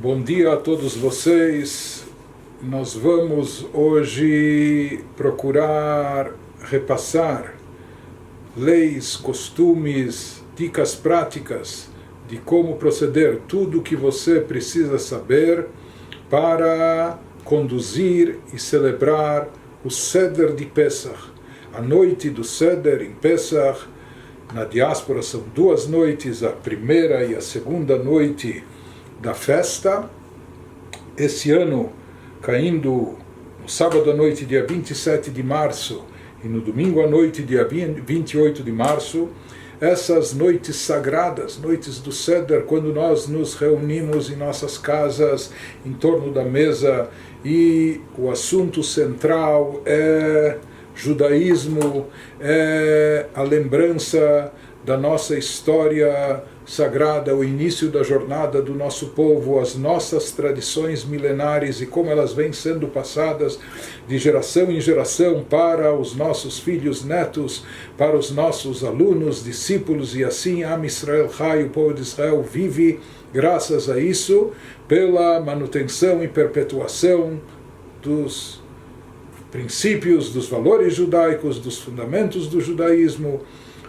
Bom dia a todos vocês. Nós vamos hoje procurar repassar leis, costumes, dicas práticas de como proceder, tudo o que você precisa saber para conduzir e celebrar o Seder de Pesach. A noite do Seder em Pesach, na diáspora são duas noites, a primeira e a segunda noite da festa. Esse ano, caindo no sábado à noite, dia 27 de março, e no domingo à noite, dia 28 de março, essas noites sagradas, noites do Seder, quando nós nos reunimos em nossas casas, em torno da mesa, e o assunto central é judaísmo, é a lembrança da nossa história sagrada, o início da jornada do nosso povo, as nossas tradições milenares e como elas vêm sendo passadas de geração em geração para os nossos filhos, netos, para os nossos alunos, discípulos, e assim Am Israel Chai, o povo de Israel vive graças a isso, pela manutenção e perpetuação dos princípios, dos valores judaicos, dos fundamentos do judaísmo,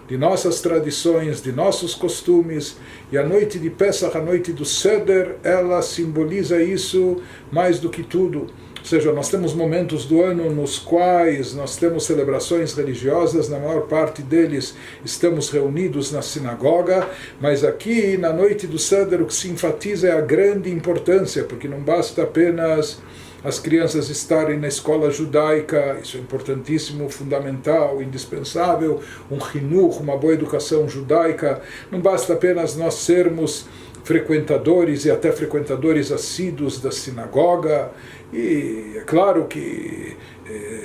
de nossas tradições, de nossos costumes. E a noite de Pesach, a noite do Seder, ela simboliza isso mais do que tudo. Ou seja, nós temos momentos do ano nos quais nós temos celebrações religiosas, na maior parte deles estamos reunidos na sinagoga, mas aqui na noite do Seder o que se enfatiza é a grande importância, porque não basta apenas as crianças estarem na escola judaica, isso é importantíssimo, fundamental, indispensável, um chinuch, uma boa educação judaica, não basta apenas nós sermos frequentadores e até frequentadores assíduos da sinagoga, e é claro que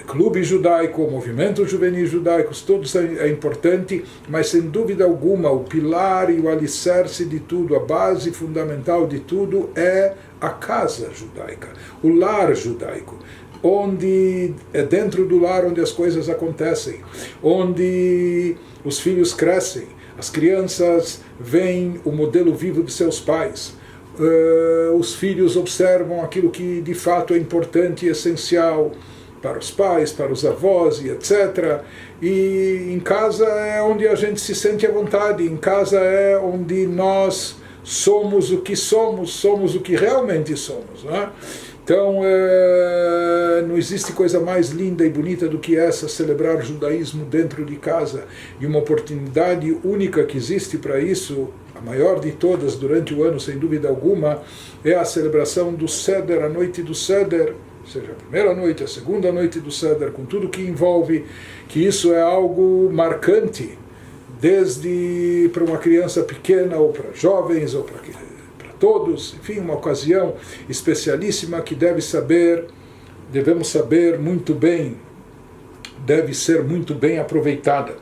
clube judaico, movimentos juvenis judaicos, todos é importante, mas sem dúvida alguma o pilar e o alicerce de tudo, a base fundamental de tudo é a casa judaica, o lar judaico, onde é dentro do lar onde as coisas acontecem, onde os filhos crescem, as crianças veem o modelo vivo de seus pais, os filhos observam aquilo que de fato é importante e essencial para os pais, para os avós e etc. E em casa é onde a gente se sente à vontade, em casa é onde nós somos o que somos o que realmente somos, não é? Então, não existe coisa mais linda e bonita do que essa, celebrar o judaísmo dentro de casa. E uma oportunidade única que existe para isso, a maior de todas durante o ano, sem dúvida alguma, é a celebração do Seder, a noite do Seder, ou seja, a primeira noite, a segunda noite do Seder, com tudo que envolve, que isso é algo marcante, desde para uma criança pequena, ou para jovens, ou para todos, enfim, uma ocasião especialíssima que devemos saber muito bem, deve ser muito bem aproveitada.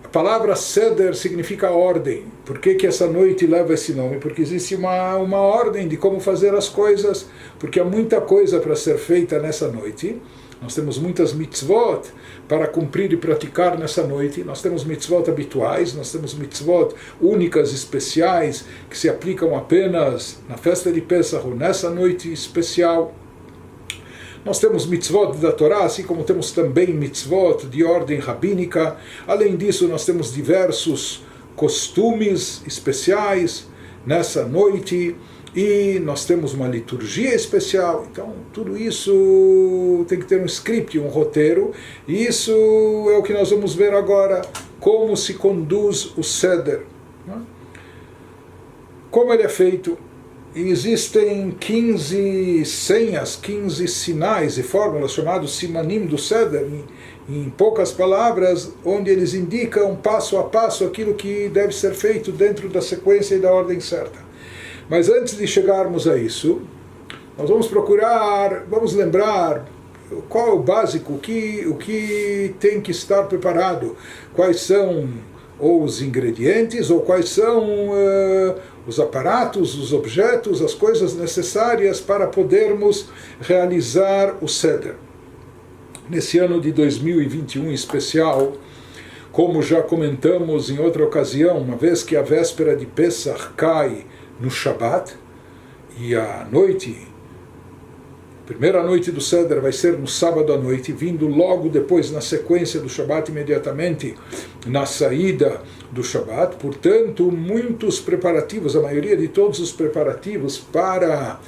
A palavra Seder significa ordem. Por que essa noite leva esse nome? Porque existe uma ordem de como fazer as coisas, porque há muita coisa para ser feita nessa noite. Nós temos muitas mitzvot para cumprir e praticar nessa noite. Nós temos mitzvot habituais, nós temos mitzvot únicas, especiais, que se aplicam apenas na festa de Pesach ou nessa noite especial. Nós temos mitzvot da Torá, assim como temos também mitzvot de ordem rabínica. Além disso, nós temos diversos costumes especiais nessa noite. E nós temos uma liturgia especial, então tudo isso tem que ter um script, um roteiro, e isso é o que nós vamos ver agora, como se conduz o Seder, né? Como ele é feito. E existem 15 senhas, 15 sinais e fórmulas chamados simanim do Seder, em poucas palavras, onde eles indicam passo a passo aquilo que deve ser feito dentro da sequência e da ordem certa. Mas antes de chegarmos a isso, nós vamos lembrar qual é o básico, o que tem que estar preparado, quais são os ingredientes, ou quais são os aparatos, os objetos, as coisas necessárias para podermos realizar o Seder. Nesse ano de 2021 especial, como já comentamos em outra ocasião, uma vez que a véspera de Pesach cai no Shabat, E a noite, a primeira noite do Seder vai ser no sábado à noite, vindo logo depois, na sequência do Shabat, imediatamente na saída do Shabat. Portanto, muitos preparativos, a maioria de todos os preparativos para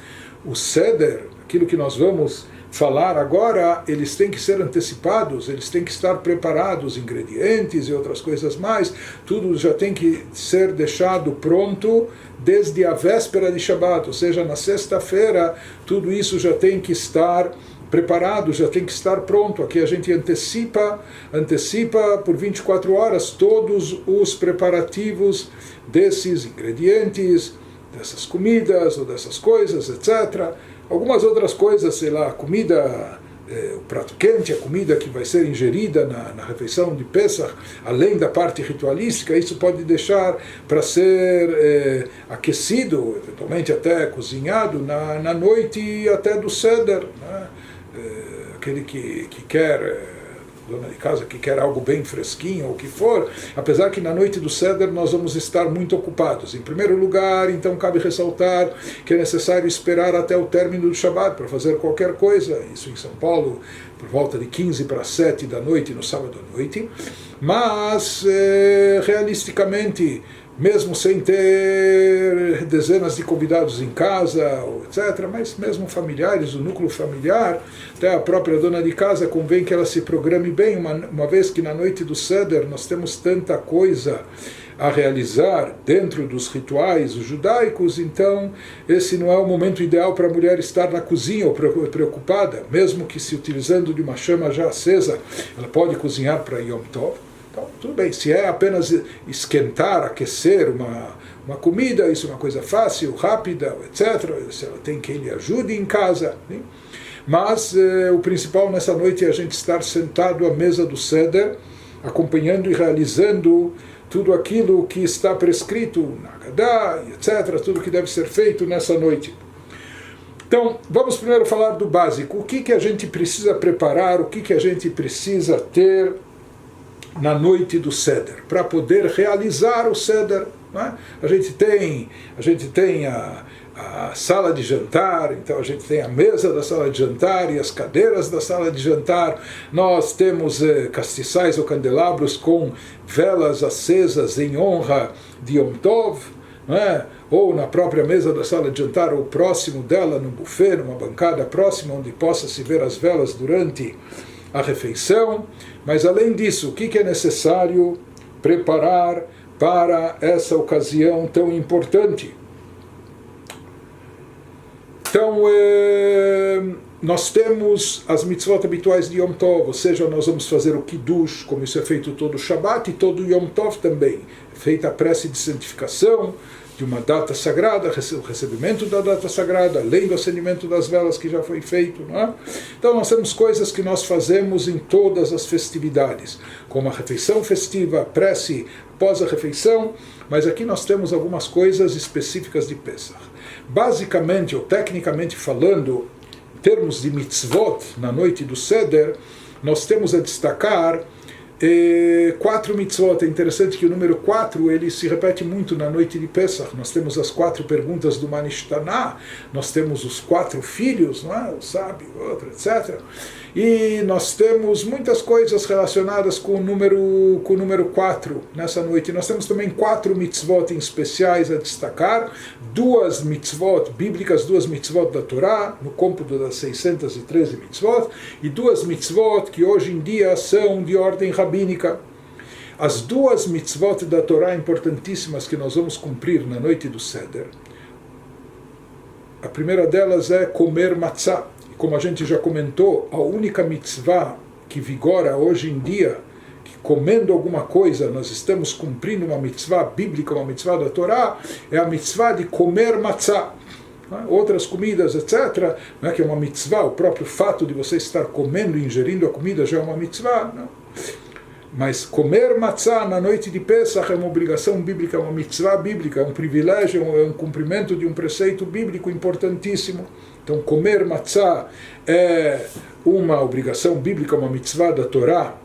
o Seder, aquilo que nós vamos falar agora, eles têm que ser antecipados, eles têm que estar preparados, ingredientes e outras coisas mais, tudo já tem que ser deixado pronto desde a véspera de Shabat, ou seja, na sexta-feira, tudo isso já tem que estar preparado, já tem que estar pronto. Aqui a gente antecipa por 24 horas todos os preparativos desses ingredientes, dessas comidas ou dessas coisas, etc. Algumas outras coisas, sei lá, a comida, o prato quente, a comida que vai ser ingerida na refeição de Pesach, além da parte ritualística, isso pode deixar para ser aquecido, eventualmente até cozinhado, na noite até do Seder, né? Aquele que quer, dona de casa que quer algo bem fresquinho ou o que for, apesar que na noite do Seder nós vamos estar muito ocupados. Em primeiro lugar, então cabe ressaltar que é necessário esperar até o término do Shabat para fazer qualquer coisa, isso em São Paulo por volta de 15 para 7 da noite no sábado à noite, mas realisticamente, mesmo sem ter dezenas de convidados em casa, etc., mas mesmo familiares, o núcleo familiar, até a própria dona de casa, convém que ela se programe bem, uma vez que na noite do Seder nós temos tanta coisa a realizar dentro dos rituais judaicos, então esse não é o momento ideal para a mulher estar na cozinha ou preocupada, mesmo que se utilizando de uma chama já acesa, ela pode cozinhar para Yom Tov. Então, tudo bem, se é apenas esquentar, aquecer uma comida, isso é uma coisa fácil, rápida, etc. Se ela tem quem lhe ajude em casa. Né? Mas o principal nessa noite é a gente estar sentado à mesa do Seder, acompanhando e realizando tudo aquilo que está prescrito na Haggadah, etc., tudo que deve ser feito nessa noite. Então, vamos primeiro falar do básico. O que a gente precisa preparar, o que a gente precisa ter na noite do Seder, para poder realizar o Seder. Né? A gente tem a sala de jantar, então a gente tem a mesa da sala de jantar e as cadeiras da sala de jantar. Nós temos castiçais ou candelabros com velas acesas em honra de Yom Tov, né? Ou na própria mesa da sala de jantar, ou próximo dela, no buffet, numa bancada próxima, onde possa se ver as velas durante a refeição. Mas além disso, o que é necessário preparar para essa ocasião tão importante? Então, nós temos as mitzvot habituais de Yom Tov, ou seja, nós vamos fazer o Kiddush, como isso é feito todo o Shabbat e todo o Yom Tov também. Feita a prece de santificação de uma data sagrada, o recebimento da data sagrada, além do acendimento das velas que já foi feito. Não é? Então nós temos coisas que nós fazemos em todas as festividades, como a refeição festiva, a prece após a refeição, mas aqui nós temos algumas coisas específicas de Pesach. Basicamente, ou tecnicamente falando, em termos de mitzvot, na noite do Seder, nós temos a destacar 4 mitzvot. É interessante que o número 4 ele se repete muito na noite de Pesach. Nós temos as 4 perguntas do Manishtaná, nós temos os 4 filhos, não é? O sábio, outro, etc. E nós temos muitas coisas relacionadas com o número 4 nessa noite. Nós temos também 4 mitzvot em especiais a destacar, 2 mitzvot bíblicas, 2 mitzvot da Torá, no cômputo das 613 mitzvot, e 2 mitzvot que hoje em dia são de ordem rabínica. As 2 mitzvot da Torá importantíssimas que nós vamos cumprir na noite do Seder, a primeira delas é comer matzah. Como a gente já comentou, a única mitzvah que vigora hoje em dia, que comendo alguma coisa nós estamos cumprindo uma mitzvah bíblica, uma mitzvah da Torá, é a mitzvah de comer matzah. Outras comidas, etc., não é que é uma mitzvah, o próprio fato de você estar comendo e ingerindo a comida já é uma mitzvah, não? Mas comer matzah na noite de Pesach é uma obrigação bíblica, é uma mitzvah bíblica, é um privilégio, é um cumprimento de um preceito bíblico importantíssimo. Então, comer matzah é uma obrigação bíblica, uma mitzvah da Torá,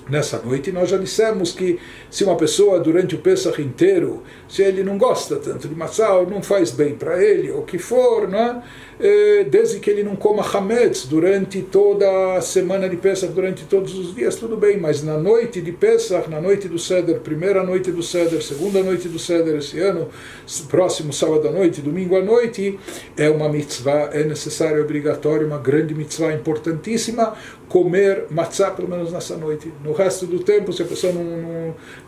Nessa noite nós já dissemos que se uma pessoa durante o Pesach inteiro, se ele não gosta tanto de matzah, ou não faz bem para ele, ou o que for, não é? Desde que ele não coma hametz durante toda a semana de Pesach, durante todos os dias, tudo bem, mas na noite de Pesach, na noite do Seder, primeira noite do Seder, segunda noite do Seder esse ano, próximo sábado à noite, domingo à noite, é uma mitzvah, é necessário, é obrigatório, uma grande mitzvah importantíssima, comer matzah pelo menos nessa noite. No resto do tempo, se a pessoa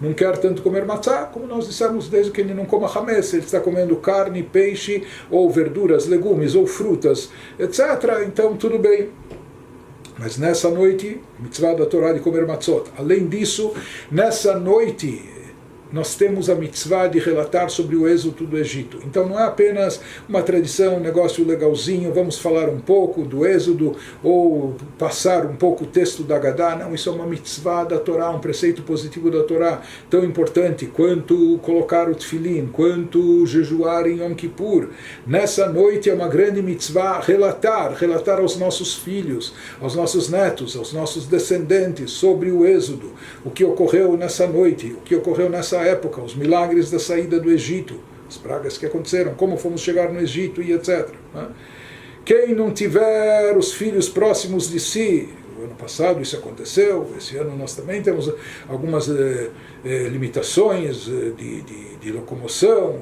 não quer tanto comer matzah, como nós dissemos, desde que ele não coma hametz, ele está comendo carne, peixe, ou verduras, legumes, ou frutas, etc., então tudo bem. Mas nessa noite, mitzvah da Torá de comer matzot. Além disso, nessa noite, nós temos a mitzvah de relatar sobre o êxodo do Egito. Então não é apenas uma tradição, um negócio legalzinho, vamos falar um pouco do êxodo ou passar um pouco o texto da Agadá. Não, isso é uma mitzvah da Torá, um preceito positivo da Torá, tão importante quanto colocar o tefilim, quanto jejuar em Yom Kippur. Nessa noite é uma grande mitzvah relatar aos nossos filhos, aos nossos netos, aos nossos descendentes sobre o êxodo, o que ocorreu nessa noite, o que ocorreu nessa época, os milagres da saída do Egito, as pragas que aconteceram, como fomos chegar no Egito e etc. Quem não tiver os filhos próximos de si, o ano passado isso aconteceu, esse ano nós também temos algumas limitações de locomoção,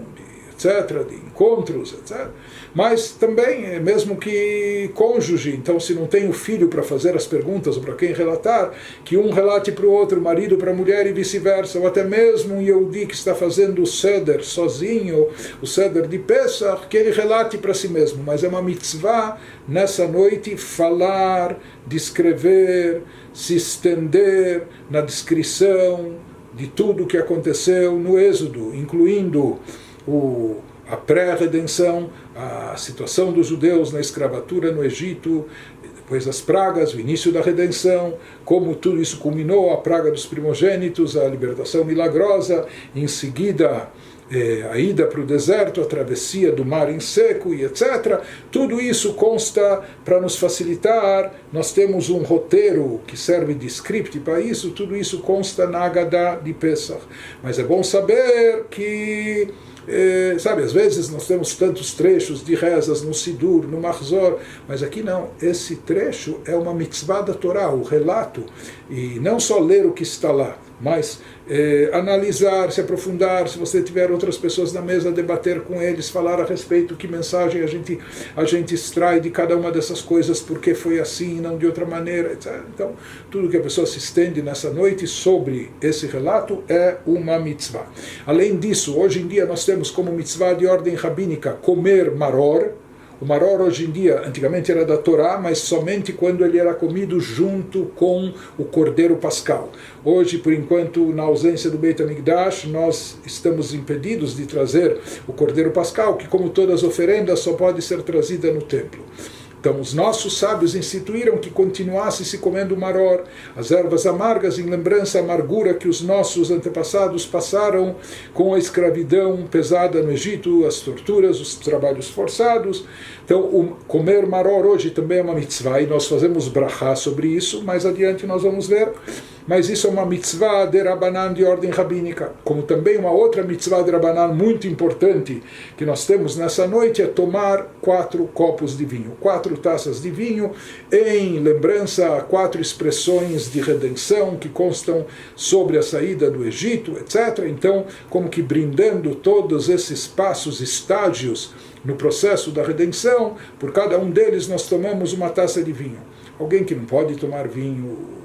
etc., de encontros, etc. Mas também, mesmo que cônjuge, então se não tem o filho para fazer as perguntas ou para quem relatar, que um relate para o outro, marido para a mulher e vice-versa, ou até mesmo um Yehudi que está fazendo o Seder sozinho, o Seder de Pesach, que ele relate para si mesmo. Mas é uma mitzvah nessa noite falar, descrever, se estender na descrição de tudo o que aconteceu no Êxodo, incluindo a pré-redenção, a situação dos judeus na escravatura no Egito, depois as pragas, o início da redenção, como tudo isso culminou, a praga dos primogênitos, a libertação milagrosa, em seguida a ida para o deserto, a travessia do mar em seco e etc. Tudo isso consta para nos facilitar. Nós temos um roteiro que serve de script para isso, tudo isso consta na Agadá de Pesach. Mas é bom saber que sabe, às vezes nós temos tantos trechos de rezas no Sidur, no Mahzor, mas aqui não, esse trecho é uma mitzvah da Torá, o relato, e não só ler o que está lá, mas analisar, se aprofundar, se você tiver outras pessoas na mesa, debater com eles, falar a respeito, que mensagem a gente extrai de cada uma dessas coisas, porque foi assim e não de outra maneira, etc. Então, tudo que a pessoa se estende nessa noite sobre esse relato é uma mitzvah. Além disso, hoje em dia nós temos como mitzvah de ordem rabínica comer maror. O maror hoje em dia, antigamente era da Torá, mas somente quando ele era comido junto com o cordeiro pascal. Hoje, por enquanto, na ausência do Beit HaMikdash, nós estamos impedidos de trazer o cordeiro pascal, que como todas as oferendas só pode ser trazida no templo. Então os nossos sábios instituíram que continuasse se comendo maror, as ervas amargas, em lembrança à amargura que os nossos antepassados passaram com a escravidão pesada no Egito, as torturas, os trabalhos forçados. Então comer maror hoje também é uma mitzvah, e nós fazemos brachá sobre isso, mais adiante nós vamos ver. Mas isso é uma mitzvah de Rabanan de ordem rabínica. Como também uma outra mitzvah de Rabanan muito importante que nós temos nessa noite é tomar 4 copos de vinho, 4 taças de vinho, em lembrança a 4 expressões de redenção que constam sobre a saída do Egito, etc. Então, como que brindando todos esses passos, estágios no processo da redenção, por cada um deles nós tomamos uma taça de vinho. Alguém que não pode tomar vinho,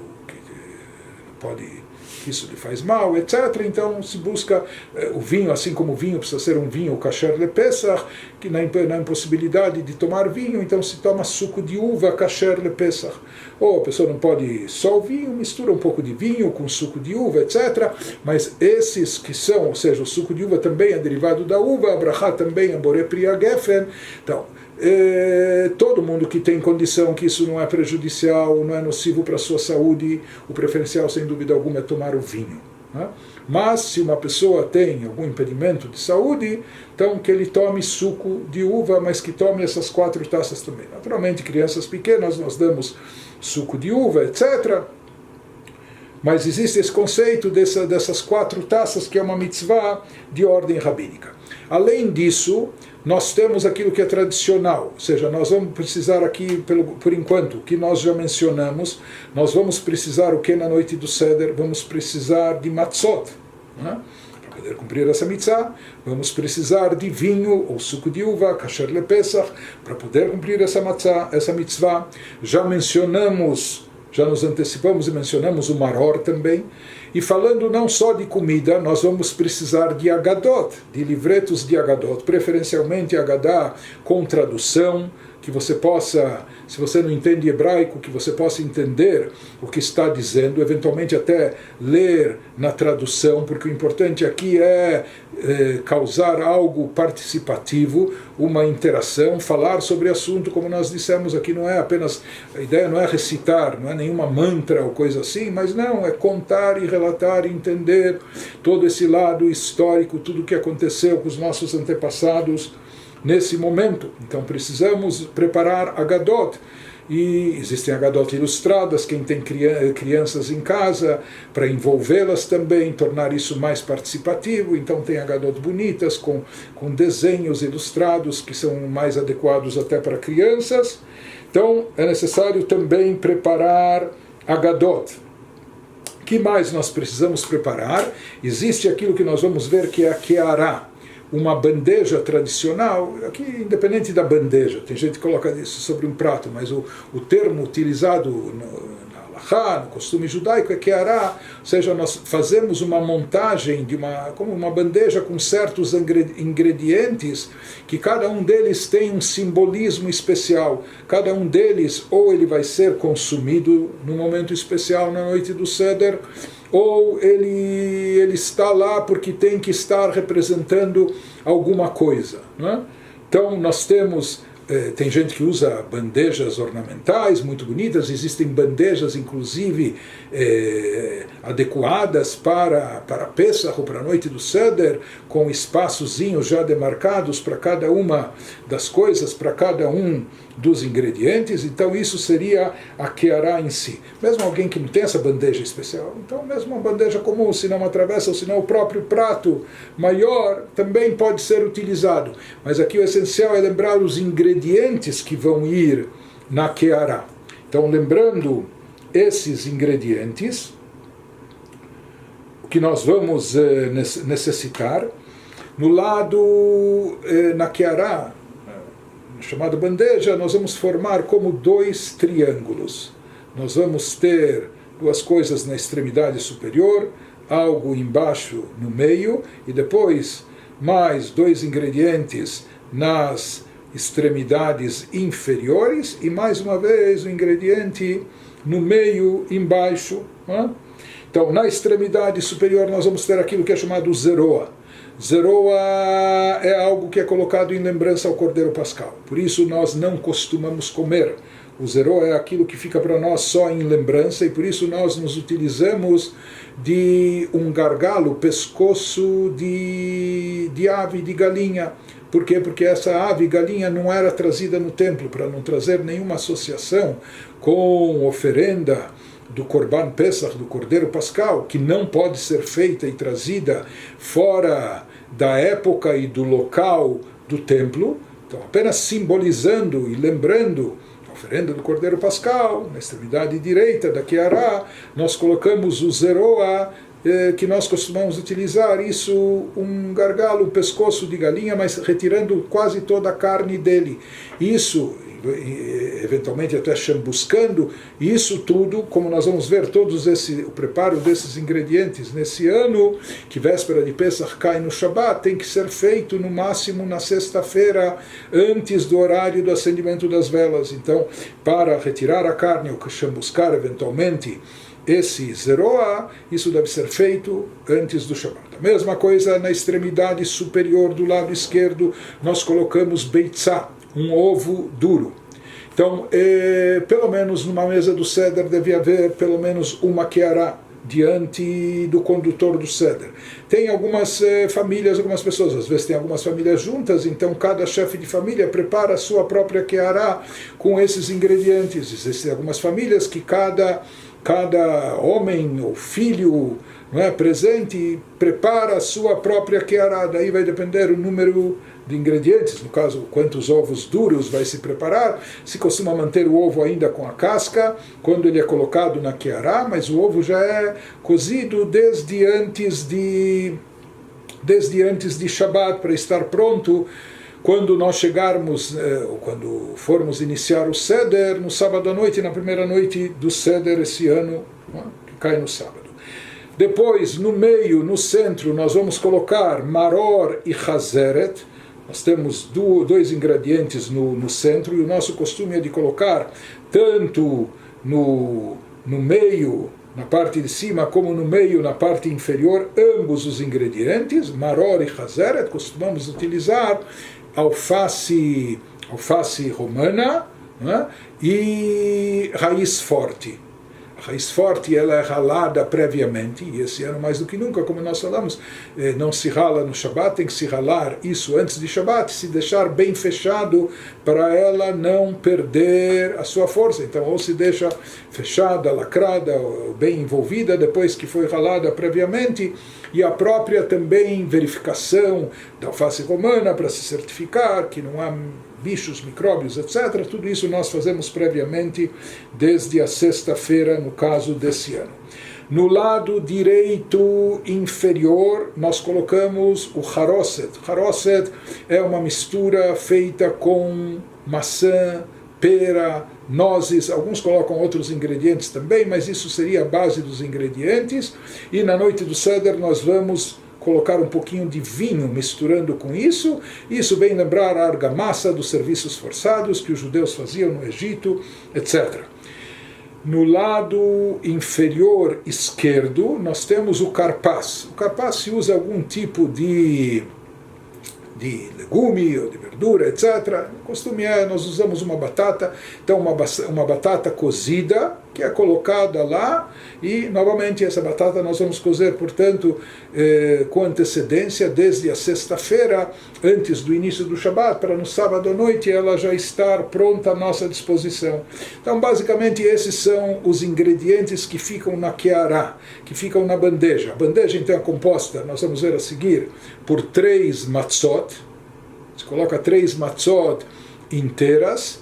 que isso lhe faz mal, etc. Então se busca o vinho, assim como o vinho precisa ser um vinho kasher de Pesach, que na impossibilidade de tomar vinho, então se toma suco de uva kasher de Pesach. Ou a pessoa não pode só o vinho, mistura um pouco de vinho com suco de uva, etc. Mas esses que são, ou seja, o suco de uva também é derivado da uva, a brachá também é boré priya gefen. Então, todo mundo que tem condição que isso não é prejudicial, não é nocivo para a sua saúde, o preferencial sem dúvida alguma é tomar o vinho, né? Mas se uma pessoa tem algum impedimento de saúde, então que ele tome suco de uva, mas que tome essas 4 taças também. Naturalmente, crianças pequenas nós damos suco de uva, etc. Mas existe esse conceito dessas 4 taças, que é uma mitzvah de ordem rabínica. Além disso, nós temos aquilo que é tradicional, ou seja, nós vamos precisar aqui, por enquanto, que nós já mencionamos, nós vamos precisar o que na noite do Seder? Vamos precisar de matzot, né? Para poder cumprir essa mitzvah, vamos precisar de vinho ou suco de uva, kasher lepesach, para poder cumprir essa mitzvah. Já mencionamos, já nos antecipamos e mencionamos o maror também. E falando não só de comida, nós vamos precisar de Agadot, de livretos de Agadot, preferencialmente Agadá com tradução, que você possa, se você não entende hebraico, que você possa entender o que está dizendo, eventualmente até ler na tradução, porque o importante aqui é causar algo participativo, uma interação, falar sobre o assunto, como nós dissemos aqui, não é apenas, a ideia não é recitar, não é nenhuma mantra ou coisa assim, mas não, é contar e relatar e entender todo esse lado histórico, tudo o que aconteceu com os nossos antepassados nesse momento. Então precisamos preparar Agadot, e existem Agadot ilustradas, quem tem crianças em casa, para envolvê-las também, tornar isso mais participativo. Então tem Agadot bonitas, com desenhos ilustrados, que são mais adequados até para crianças. Então é necessário também preparar Agadot. O que mais nós precisamos preparar? Existe aquilo que nós vamos ver que é a Keará, uma bandeja tradicional, aqui independente da bandeja, tem gente que coloca isso sobre um prato, mas o termo utilizado na halachá, no costume judaico, é keará, ou seja, nós fazemos uma montagem como uma bandeja com certos ingredientes, que cada um deles tem um simbolismo especial, cada um deles ou ele vai ser consumido num momento especial na noite do Seder, ou ele está lá porque tem que estar representando alguma coisa, né? Então nós temos, tem gente que usa bandejas ornamentais muito bonitas, existem bandejas inclusive adequadas para Pesach ou para a noite do Seder, com espaçozinhos já demarcados para cada uma das coisas, para cada um dos ingredientes. Então isso seria a keará em si. Mesmo alguém que não tem essa bandeja especial, então mesmo uma bandeja comum, se não uma travessa ou se não o próprio prato maior, também pode ser utilizado. Mas aqui o essencial é lembrar os ingredientes que vão ir na keará. Então lembrando esses ingredientes, o que nós vamos necessitar, no lado, na keará, chamada bandeja, nós vamos formar como 2 triângulos. Nós vamos ter 2 coisas na extremidade superior, algo embaixo no meio, e depois mais 2 ingredientes nas extremidades inferiores, e mais uma vez o ingrediente no meio embaixo. Né? Então, na extremidade superior nós vamos ter aquilo que é chamado zeroa. Zeroa é algo que é colocado em lembrança ao Cordeiro Pascal. Por isso nós não costumamos comer. O zeroa é aquilo que fica para nós só em lembrança, e por isso nós nos utilizamos de um gargalo, pescoço de ave, de galinha. Por quê? Porque essa ave, galinha, não era trazida no templo, para não trazer nenhuma associação com oferenda do Korban Pesach, do Cordeiro Pascal, que não pode ser feita e trazida fora da época e do local do templo. Então, apenas simbolizando e lembrando a oferenda do Cordeiro Pascal, na extremidade direita da Keará, nós colocamos o zeroa, que nós costumamos utilizar, isso, um gargalo, um pescoço de galinha, mas retirando quase toda a carne dele. Isso, eventualmente até chambuscando, isso tudo, como nós vamos ver o preparo desses ingredientes nesse ano, que véspera de Pesach cai no Shabat, tem que ser feito no máximo na sexta-feira, antes do horário do acendimento das velas. Então, para retirar a carne ou chambuscar eventualmente esse zeroa, isso deve ser feito antes do Shabat. A mesma coisa na extremidade superior do lado esquerdo, nós colocamos beitzá, um ovo duro. Então, pelo menos numa mesa do Seder deve haver pelo menos uma keará diante do condutor do Seder. Tem algumas famílias, algumas pessoas, às vezes tem algumas famílias juntas, então cada chefe de família prepara a sua própria keará com esses ingredientes. Existem algumas famílias que cada cada homem ou filho, não é, presente, prepara a sua própria Keará. Daí vai depender o número de ingredientes, no caso, quantos ovos duros vai se preparar. Se costuma manter o ovo ainda com a casca, quando ele é colocado na Keará, mas o ovo já é cozido desde antes de Shabbat, para estar pronto quando nós chegarmos, ou quando formos iniciar o Seder, no sábado à noite, na primeira noite do Seder esse ano, que cai no sábado. Depois, no meio, no centro, nós vamos colocar maror e chazeret. Nós temos dois ingredientes no centro, e o nosso costume é de colocar tanto no meio, na parte de cima, como no meio, na parte inferior, ambos os ingredientes, maror e chazeret. Costumamos utilizar alface romana, né, e raiz forte. A raiz forte, ela é ralada previamente, e esse ano mais do que nunca, como nós falamos, não se rala no Shabat, tem que se ralar isso antes de Shabat, se deixar bem fechado para ela não perder a sua força. Então, ou se deixa fechada, lacrada, bem envolvida, depois que foi ralada previamente, e a própria também verificação da alface romana para se certificar que não há bichos, micróbios, etc. Tudo isso nós fazemos previamente desde a sexta-feira, no caso desse ano. No lado direito inferior, nós colocamos o haroset. Haroset é uma mistura feita com maçã, pera, nozes, alguns colocam outros ingredientes também, mas isso seria a base dos ingredientes. E na noite do Seder nós vamos colocar um pouquinho de vinho misturando com isso. Isso bem lembrar a argamassa dos serviços forçados que os judeus faziam no Egito, etc. No lado inferior esquerdo nós temos o carpaz. O carpaz se usa algum tipo de legume ou de verdura, etc. O costume é, nós usamos uma batata, então uma batata cozida, que é colocada lá, e novamente essa batata nós vamos cozer, portanto, com antecedência, desde a sexta-feira, antes do início do Shabat, para no sábado à noite ela já estar pronta à nossa disposição. Então, basicamente, esses são os ingredientes que ficam na Keará, que ficam na bandeja. A bandeja, então, é composta, nós vamos ver a seguir, por 3 matzot. Se coloca 3 matzot inteiras.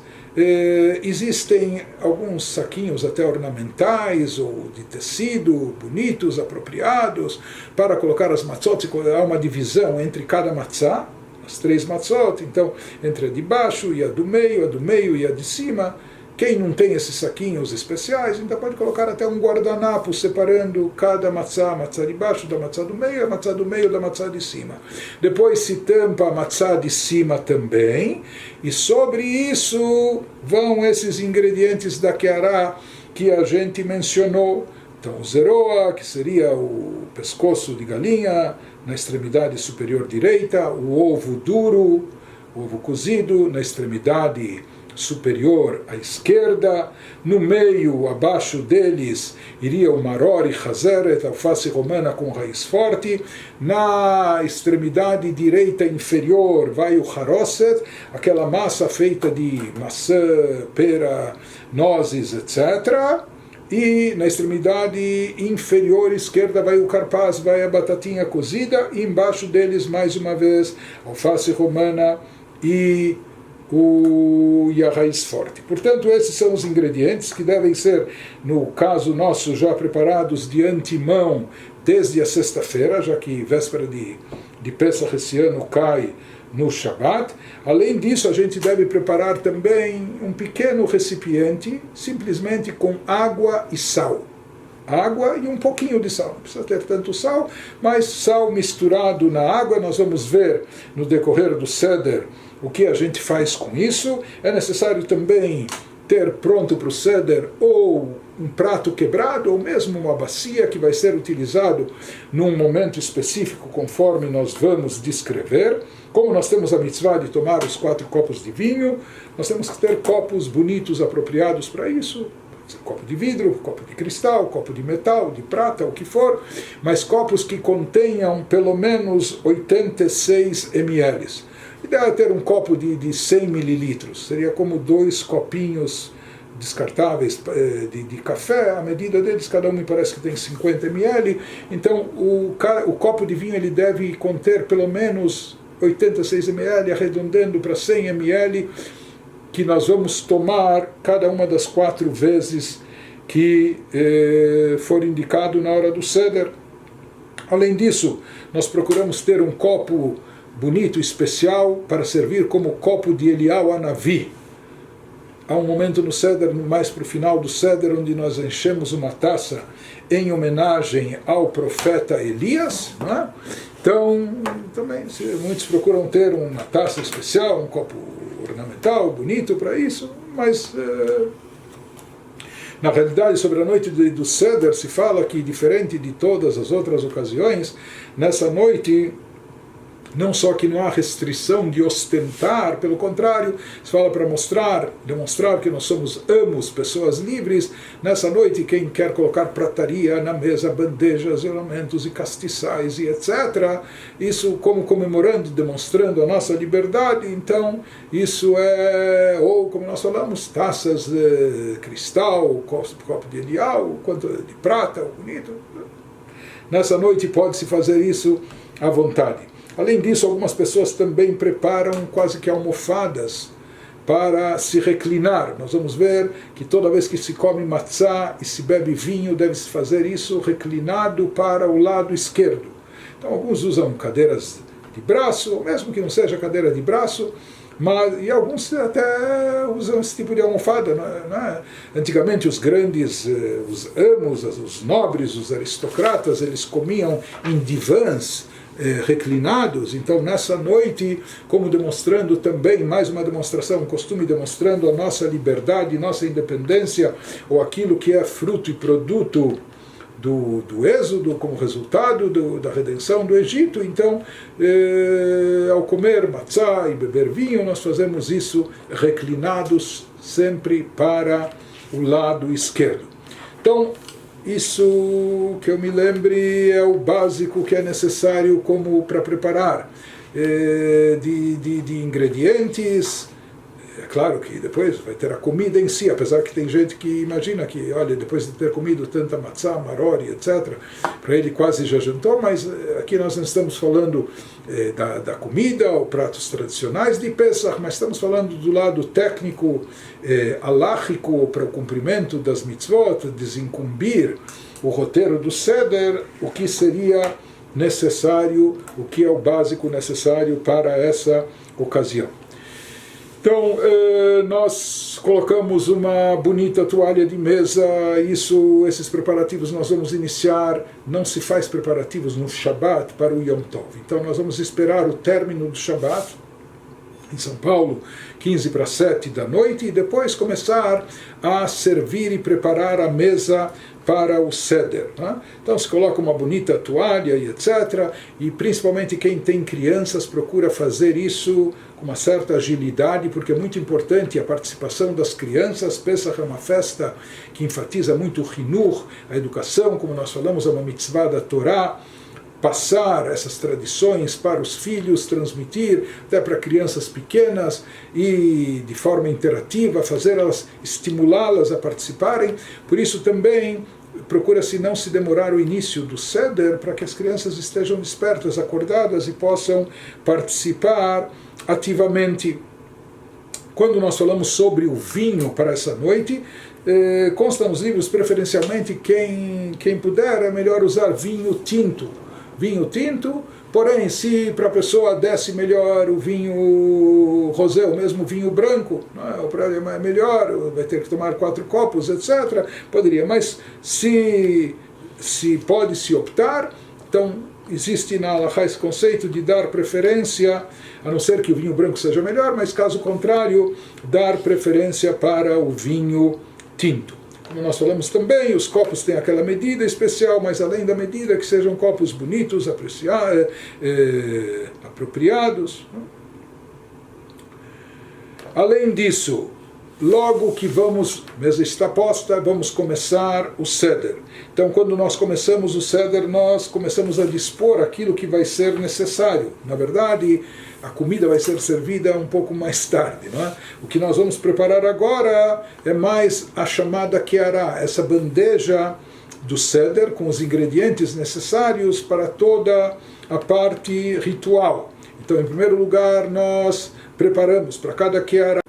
Existem alguns saquinhos até ornamentais ou de tecido, bonitos, apropriados, para colocar as matzot. Há uma divisão entre cada matzah, as 3 matzot, então entre a de baixo e a do meio e a de cima. Quem não tem esses saquinhos especiais, então pode colocar até um guardanapo separando cada matzá, a matzá de baixo da matzá do meio, a matzá do meio da matzá de cima. Depois se tampa a matzá de cima também, e sobre isso vão esses ingredientes da Keará que a gente mencionou. Então o zeroa, que seria o pescoço de galinha, na extremidade superior direita, o ovo duro, o ovo cozido, na extremidade superior à esquerda, no meio, abaixo deles, iria o maror e chazeret, alface romana com raiz forte, na extremidade direita inferior vai o haroset, aquela massa feita de maçã, pera, nozes, etc., e na extremidade inferior esquerda vai o carpaz, vai a batatinha cozida, e embaixo deles, mais uma vez, alface romana e a raiz forte. Portanto, esses são os ingredientes que devem ser, no caso nosso, já preparados de antemão desde a sexta-feira, já que véspera de Pesach esse ano cai no Shabat. Além disso, a gente deve preparar também um pequeno recipiente, simplesmente com água e sal. Água e um pouquinho de sal, não precisa ter tanto sal, mas sal misturado na água. Nós vamos ver no decorrer do Seder o que a gente faz com isso. É necessário também ter pronto para o Seder ou um prato quebrado, ou mesmo uma bacia que vai ser utilizado num momento específico, conforme nós vamos descrever. Como nós temos a mitzvah de tomar os 4 copos de vinho, nós temos que ter copos bonitos apropriados para isso. Copo de vidro, copo de cristal, copo de metal, de prata, o que for, mas copos que contenham pelo menos 86 ml. Ideal é ter um copo de 100 mililitros, seria como 2 copinhos descartáveis de café, a medida deles, cada um me parece que tem 50 ml, então o copo de vinho ele deve conter pelo menos 86 ml, arredondando para 100 ml, que nós vamos tomar cada uma das 4 vezes que for indicado na hora do Seder. Além disso, nós procuramos ter um copo bonito, especial, para servir como copo de Eliyahu Hanavi. Há um momento no Seder, mais para o final do Seder, onde nós enchemos uma taça em homenagem ao profeta Elias, não é? Então, também muitos procuram ter uma taça especial, um copo ornamental, bonito para isso, mas na realidade, sobre a noite do Seder, se fala que, diferente de todas as outras ocasiões, nessa noite, não só que não há restrição de ostentar, pelo contrário, se fala para demonstrar que nós somos pessoas livres. Nessa noite, quem quer colocar prataria na mesa, bandejas, ornamentos e castiçais e etc., isso como comemorando, demonstrando a nossa liberdade. Então, isso ou como nós falamos, taças de cristal, copo de Eliyahu, quanto de prata, bonito. Nessa noite pode-se fazer isso à vontade. Além disso, algumas pessoas também preparam quase que almofadas para se reclinar. Nós vamos ver que toda vez que se come matzá e se bebe vinho, deve-se fazer isso reclinado para o lado esquerdo. Então, alguns usam cadeiras de braço, ou mesmo que não seja cadeira de braço, e alguns até usam esse tipo de almofada. Não é? Antigamente, os grandes, os nobres, os aristocratas, eles comiam em divãs, reclinados. Então nessa noite, como demonstrando também, mais uma demonstração, um costume demonstrando a nossa liberdade, nossa independência, ou aquilo que é fruto e produto do êxodo, como resultado da redenção do Egito. Então, ao comer matzá e beber vinho, nós fazemos isso reclinados sempre para o lado esquerdo. Então, isso que eu me lembre é o básico que é necessário como para preparar de ingredientes. É claro que depois vai ter a comida em si, apesar que tem gente que imagina que, olha, depois de ter comido tanta matzá, marori, etc., para ele quase já jantou, mas aqui nós não estamos falando da comida ou pratos tradicionais de Pesach, mas estamos falando do lado técnico, aláhico, para o cumprimento das mitzvot, desincumbir o roteiro do Seder, o que seria necessário, o que é o básico necessário para essa ocasião. Então, nós colocamos uma bonita toalha de mesa, esses preparativos nós vamos iniciar, não se faz preparativos no Shabat para o Yom Tov. Então, nós vamos esperar o término do Shabat, em São Paulo, 15 para 7 da noite, e depois começar a servir e preparar a mesa para o Seder. Né? Então se coloca uma bonita toalha e etc. E principalmente quem tem crianças procura fazer isso com uma certa agilidade, porque é muito importante a participação das crianças. Pesach é uma festa que enfatiza muito o Hinur, a educação, como nós falamos, é uma mitzvah da Torá, passar essas tradições para os filhos, transmitir até para crianças pequenas e de forma interativa, estimulá-las a participarem. Por isso também procura-se não se demorar o início do Seder, para que as crianças estejam despertas, acordadas e possam participar ativamente. Quando nós falamos sobre o vinho para essa noite, consta nos livros, preferencialmente, quem puder, é melhor usar vinho tinto. Vinho tinto, porém, se para a pessoa desce melhor o vinho rosé, o mesmo vinho branco, é melhor, vai ter que tomar 4 copos, etc., poderia, mas se pode se optar, então existe na Halachá esse conceito de dar preferência, a não ser que o vinho branco seja melhor, mas caso contrário, dar preferência para o vinho tinto. Como nós falamos também, os copos têm aquela medida especial, mas além da medida, que sejam copos bonitos, apropriados. Além disso, logo que mesa está posta, vamos começar o Seder. Então, quando nós começamos o Seder, nós começamos a dispor aquilo que vai ser necessário. Na verdade, a comida vai ser servida um pouco mais tarde, não é? O que nós vamos preparar agora é mais a chamada Keará, essa bandeja do Seder com os ingredientes necessários para toda a parte ritual. Então, em primeiro lugar, nós preparamos para cada Keará.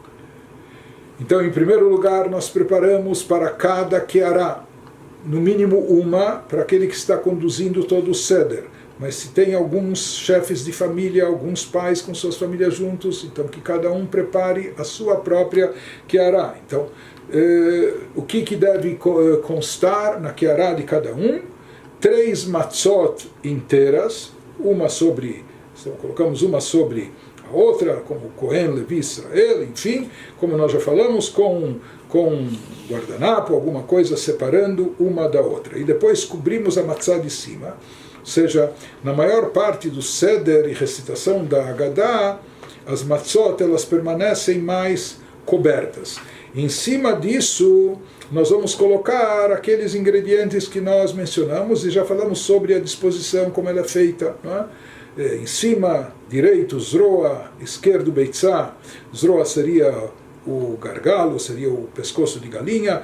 Então, em primeiro lugar, nós preparamos para cada Keará, no mínimo uma, para aquele que está conduzindo todo o Seder. Mas se tem alguns chefes de família, alguns pais com suas famílias juntos, então que cada um prepare a sua própria Keará. Então, o que deve constar na Keará de cada um? 3 matzot inteiras, colocamos uma sobre a outra, como Cohen, Levi, Israel, enfim, como nós já falamos, com guardanapo, alguma coisa separando uma da outra. E depois cobrimos a matzá de cima, ou seja, na maior parte do Seder e recitação da Haggadah, as matzot elas permanecem mais cobertas. Em cima disso, nós vamos colocar aqueles ingredientes que nós mencionamos e já falamos sobre a disposição, como ela é feita, não é? Em cima, direito, zroa, esquerdo, beitzá. Zroa seria o gargalo, seria o pescoço de galinha,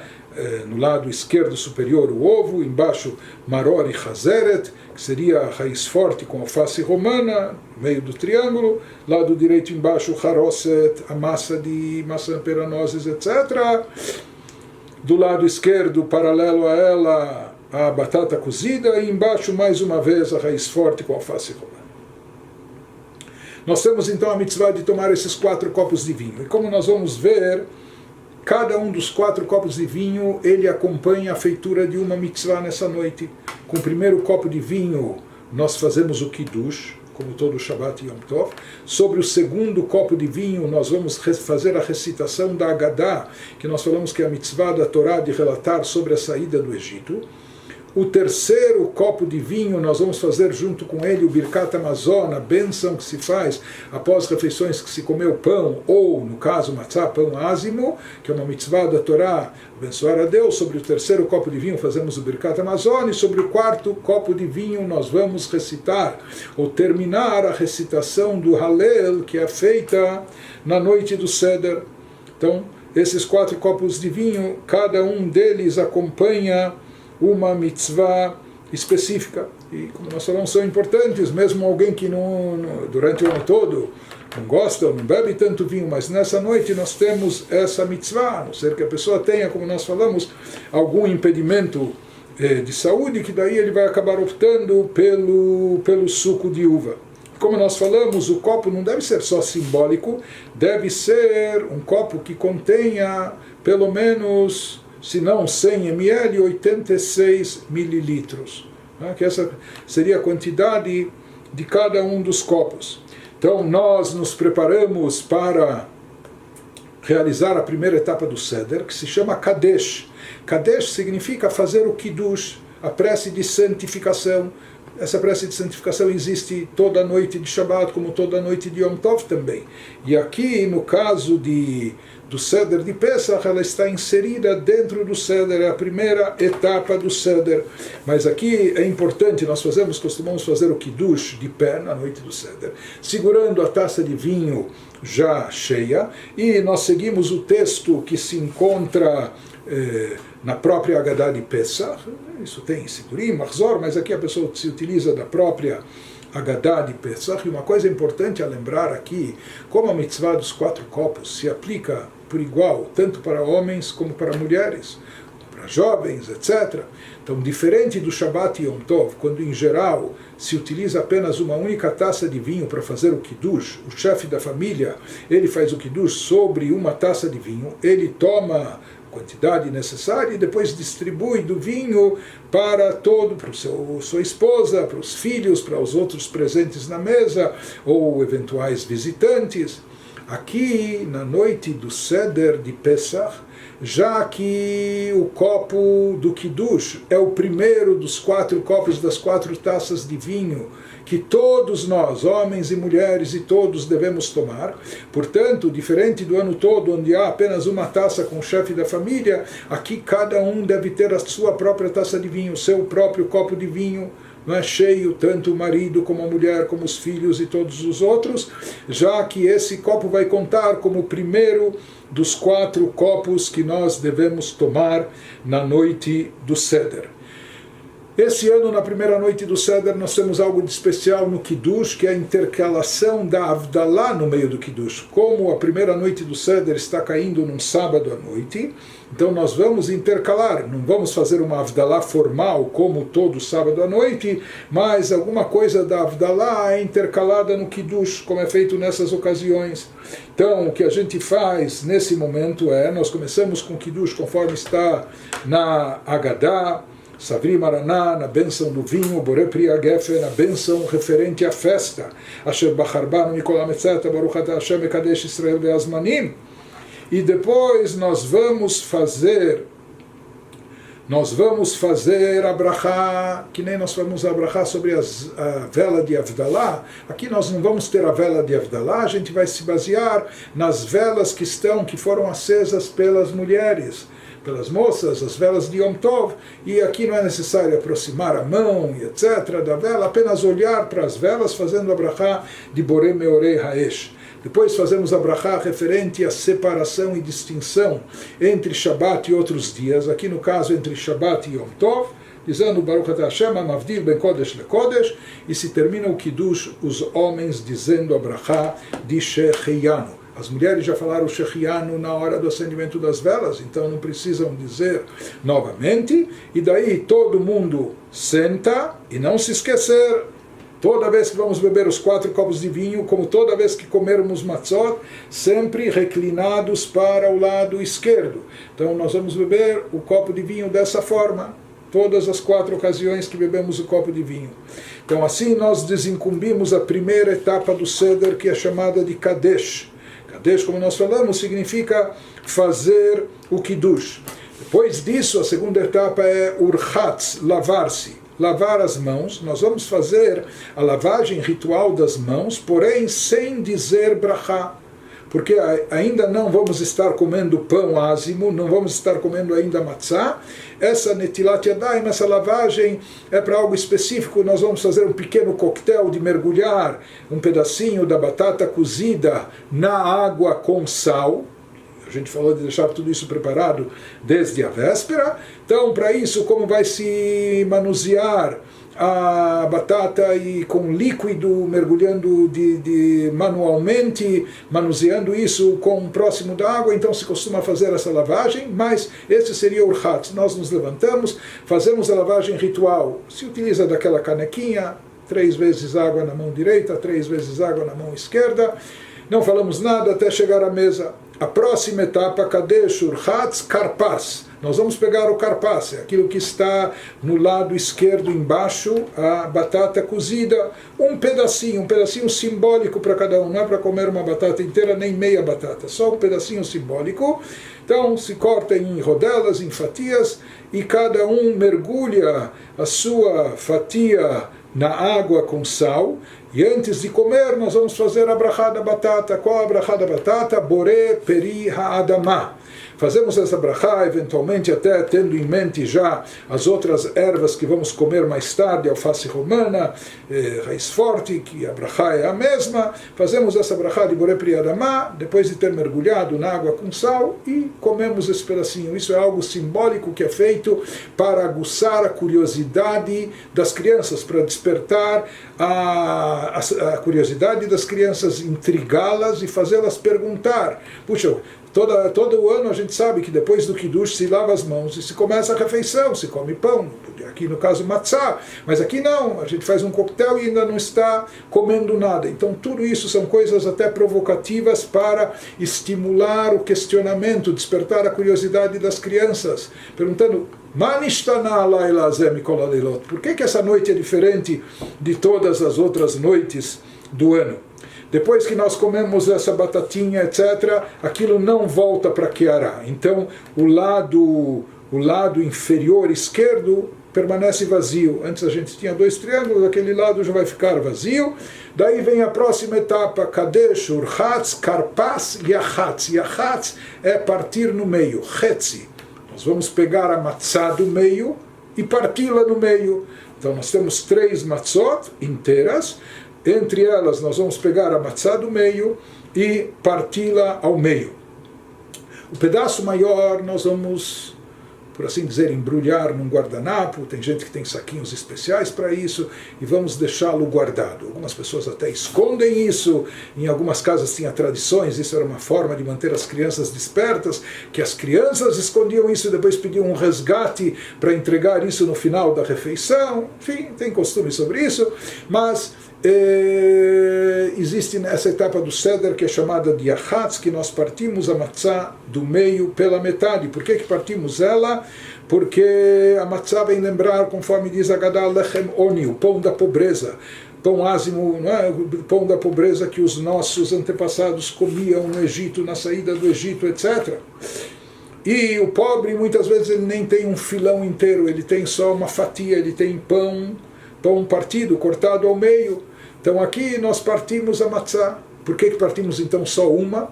no lado esquerdo superior o ovo, embaixo maror e chazeret, que seria a raiz forte com alface romana, no meio do triângulo, lado direito embaixo haroset, a massa de maçã peranoses, etc. Do lado esquerdo, paralelo a ela, a batata cozida, e embaixo mais uma vez a raiz forte com alface romana. Nós temos então a mitzvah de tomar esses 4 copos de vinho. E como nós vamos ver, cada um dos 4 copos de vinho, ele acompanha a feitura de uma mitzvah nessa noite. Com o primeiro copo de vinho, nós fazemos o Kiddush, como todo Shabbat e Yom Tov. Sobre o segundo copo de vinho, nós vamos fazer a recitação da Haggadah, que nós falamos que é a mitzvah da Torá de relatar sobre a saída do Egito. O terceiro copo de vinho, nós vamos fazer junto com ele o Birkat Hamazon, a bênção que se faz após refeições que se comeu pão, ou, no caso, matzá, pão ázimo, que é uma mitzvah da Torá, abençoar a Deus. Sobre o terceiro copo de vinho fazemos o Birkat Hamazon, e sobre o quarto copo de vinho nós vamos recitar, ou terminar a recitação do Hallel, que é feita na noite do Seder. Então, esses 4 copos de vinho, cada um deles acompanha uma mitzvah específica, e como nós falamos, são importantes, mesmo alguém que durante o ano todo não gosta, não bebe tanto vinho, mas nessa noite nós temos essa mitzvah, a não ser que a pessoa tenha, como nós falamos, algum impedimento de saúde, que daí ele vai acabar optando pelo suco de uva. Como nós falamos, o copo não deve ser só simbólico, deve ser um copo que contenha pelo menos, se não 100 ml, 86 mililitros. Que essa seria a quantidade de cada um dos copos. Então nós nos preparamos para realizar a primeira etapa do Seder, que se chama Kadesh. Kadesh significa fazer o Kiddush, a prece de santificação. Essa prece de santificação existe toda noite de Shabbat, como toda noite de Yom Tov também. E aqui, no caso do Seder de Pesach, ela está inserida dentro do Seder, é a primeira etapa do Seder. Mas aqui é importante, nós costumamos fazer o Kiddush de pé na noite do Seder, segurando a taça de vinho já cheia, e nós seguimos o texto que se encontra na própria Haggadah de Pesach. Isso tem Sidurim, Mahzor, mas aqui a pessoa se utiliza da própria Haggadah de Pesach. E uma coisa importante a lembrar aqui, como a mitzvah dos 4 copos se aplica por igual, tanto para homens como para mulheres, para jovens, etc. Então, diferente do Shabbat e Yom Tov, quando em geral se utiliza apenas uma única taça de vinho para fazer o Kiddush, o chefe da família, ele faz o Kiddush sobre uma taça de vinho, ele toma quantidade necessária e depois distribui do vinho para sua esposa, para os filhos, para os outros presentes na mesa ou eventuais visitantes. Aqui, na noite do Seder de Pesach, já que o copo do Kiddush é o primeiro dos 4 copos das 4 taças de vinho que todos nós, homens e mulheres e todos, devemos tomar. Portanto, diferente do ano todo, onde há apenas uma taça com o chefe da família, aqui cada um deve ter a sua própria taça de vinho, o seu próprio copo de vinho, não é cheio, tanto o marido como a mulher, como os filhos e todos os outros, já que esse copo vai contar como o primeiro dos 4 copos que nós devemos tomar na noite do Seder. Esse ano, na primeira noite do Seder, nós temos algo de especial no Kiddush, que é a intercalação da Havdalah no meio do Kiddush. Como a primeira noite do Seder está caindo num sábado à noite, então nós vamos intercalar, não vamos fazer uma Havdalah formal como todo sábado à noite, mas alguma coisa da Havdalah é intercalada no Kiddush, como é feito nessas ocasiões. Então, o que a gente faz nesse momento é, nós começamos com o Kiddush conforme está na Haggadah, Savri Maraná, na bênção do vinho, Boré Pri Gefen, na bênção referente à festa, Asher Bacharbanu Mikolam Etzeta, Baruch Ata Hashem Ekadesh Israel Ve'azmanim. E depois nós vamos fazer a brachá, que nem nós fazemos a brachá sobre a vela de Havdalah. Aqui nós não vamos ter a vela de Havdalah, a gente vai se basear nas velas que foram acesas pelas mulheres, pelas moças, as velas de Yom Tov, e aqui não é necessário aproximar a mão e etc. da vela, apenas olhar para as velas fazendo a brachá de Boré Meorei Haesh. Depois fazemos a brachá referente à separação e distinção entre Shabbat e outros dias, aqui no caso entre Shabbat e Yom Tov, dizendo Baruch Ata Hashem Mavdil Ben Kodesh LeKodesh, e se termina o Kiddush, os homens dizendo a brachá de Shehiyanu. As mulheres já falaram o Shehiyanu na hora do acendimento das velas, então não precisam dizer novamente, e daí todo mundo senta, e não se esquecer, toda vez que vamos beber os 4 copos de vinho, como toda vez que comermos matzot, sempre reclinados para o lado esquerdo. Então nós vamos beber o copo de vinho dessa forma, todas as 4 ocasiões que bebemos o copo de vinho. Então assim nós desincumbimos a primeira etapa do Seder, que é chamada de Kadesh. Kadesh, como nós falamos, significa fazer o Kiddush. Depois disso, a segunda etapa é Urchatz, lavar-se. Lavar as mãos. Nós vamos fazer a lavagem ritual das mãos, porém sem dizer brachá, porque ainda não vamos estar comendo pão ázimo, não vamos estar comendo ainda matzá. Essa netilat yadayim, essa lavagem é para algo específico. Nós vamos fazer um pequeno coquetel de mergulhar um pedacinho da batata cozida na água com sal. A gente falou de deixar tudo isso preparado desde a véspera. Então, para isso, como vai se manusear a batata e com líquido, mergulhando manualmente, manuseando isso com próximo da água, então se costuma fazer essa lavagem, mas esse seria o urchatz. Nós nos levantamos, fazemos a lavagem ritual, se utiliza daquela canequinha, 3 vezes água na mão direita, 3 vezes água na mão esquerda, não falamos nada até chegar à mesa. A próxima etapa, Kadesh, Urchatz, Karpas. Nós vamos pegar o karpas, aquilo que está no lado esquerdo embaixo, a batata cozida, um pedacinho simbólico para cada um, não é para comer uma batata inteira nem meia batata, só um pedacinho simbólico. Então se corta em rodelas, em fatias, e cada um mergulha a sua fatia na água com sal. E antes de comer, nós vamos fazer a brachá da batata. Qual a brachá da batata? Boré Peri Ha'adamah. Fazemos essa brachá, eventualmente até tendo em mente já as outras ervas que vamos comer mais tarde, alface romana, raiz forte, que a brachá é a mesma. Fazemos essa brachá de Boré Pri Adamá, depois de ter mergulhado na água com sal, e comemos esse pedacinho. Isso é algo simbólico que é feito para aguçar a curiosidade das crianças, para despertar a curiosidade das crianças, intrigá-las e fazê-las perguntar. Puxa, todo ano a gente sabe que depois do Kiddush se lava as mãos e se começa a refeição, se come pão, aqui no caso matzá, mas aqui não, a gente faz um coquetel e ainda não está comendo nada. Então tudo isso são coisas até provocativas para estimular o questionamento, despertar a curiosidade das crianças, perguntando: por que essa noite é diferente de todas as outras noites do ano? depois que nós comemos essa batatinha, etc., aquilo não volta para Keará. Então, o lado inferior esquerdo permanece vazio. Antes a gente tinha 2 triângulos, aquele lado já vai ficar vazio. Daí vem a próxima etapa, Kadesh, Urhatz, Karpas, Yahatz. Yahatz é partir no meio, Hetzi. Nós vamos pegar a matzá do meio e parti-la no meio. Então nós temos 3 matzot inteiras, entre elas nós vamos pegar a matzá do meio e parti-la ao meio. O pedaço maior nós vamos, por assim dizer, embrulhar num guardanapo. Tem gente que tem saquinhos especiais para isso, e vamos deixá-lo guardado. Algumas pessoas até escondem isso, em algumas casas tinha tradições, isso era uma forma de manter as crianças despertas, que as crianças escondiam isso e depois pediam um resgate para entregar isso no final da refeição. Enfim, tem costume sobre isso, mas existe essa etapa do Seder que é chamada de Yahatz, que nós partimos a matzá do meio pela metade. Por que partimos ela? Porque a matzá vem lembrar, conforme diz Agadá, Lechem Oni, o pão da pobreza, pão ázimo, não é? O pão da pobreza que os nossos antepassados comiam no Egito, na saída do Egito, etc. E o pobre muitas vezes ele nem tem um filão inteiro, ele tem só uma fatia, ele tem pão partido, cortado ao meio. Então aqui nós partimos a matzá. Por que partimos então só uma?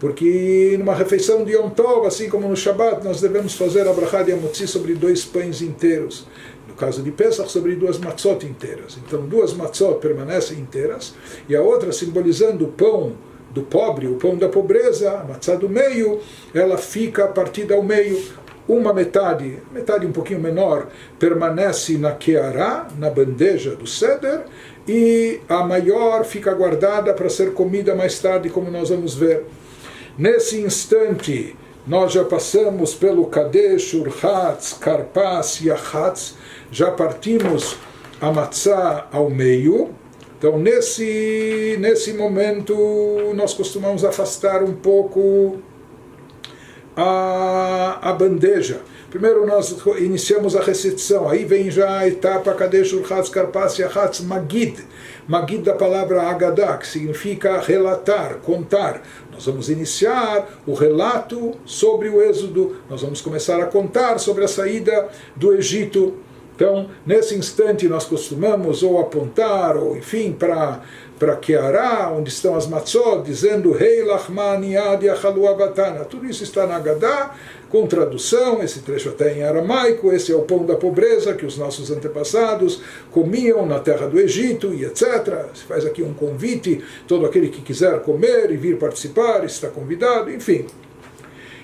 Porque numa refeição de Yom Tov, assim como no Shabbat, nós devemos fazer a brachá de Hamotzi sobre 2 pães inteiros. No caso de Pesach, sobre 2 matzot inteiras. Então 2 matzot permanecem inteiras, e a outra, simbolizando o pão do pobre, o pão da pobreza, a matzá do meio, ela fica partida ao meio. Uma metade um pouquinho menor, permanece na Keará, na bandeja do Seder, e a maior fica guardada para ser comida mais tarde, como nós vamos ver. Nesse instante, nós já passamos pelo Kadesh, Urhatz, Karpas, Yahatz, já partimos a matzá ao meio. Então, nesse momento, nós costumamos afastar um pouco a bandeja. Primeiro nós iniciamos a recepção, aí vem já a etapa Kadesh, Urhatz, Karpas, Yahatz, Magid. Magid da palavra Agadá, que significa relatar, contar. Nós vamos iniciar o relato sobre o êxodo, nós vamos começar a contar sobre a saída do Egito. Então, nesse instante nós costumamos ou apontar, ou enfim, para Keará, onde estão as matzot, dizendo Rei Lachman Yad Yachalu Avatana. Tudo isso está na Agadá, com tradução, esse trecho até em aramaico. Esse é o pão da pobreza que os nossos antepassados comiam na terra do Egito, e etc. Se faz aqui um convite, todo aquele que quiser comer e vir participar está convidado, enfim.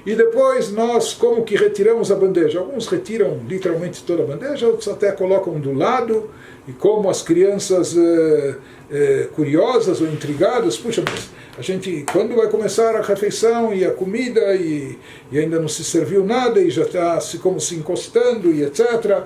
E depois nós como que retiramos a bandeja. Alguns retiram literalmente toda a bandeja, outros até colocam do lado, e como as crianças curiosas ou intrigadas, puxa, mas a gente, quando vai começar a refeição e a comida e ainda não se serviu nada e já está como se encostando e etc.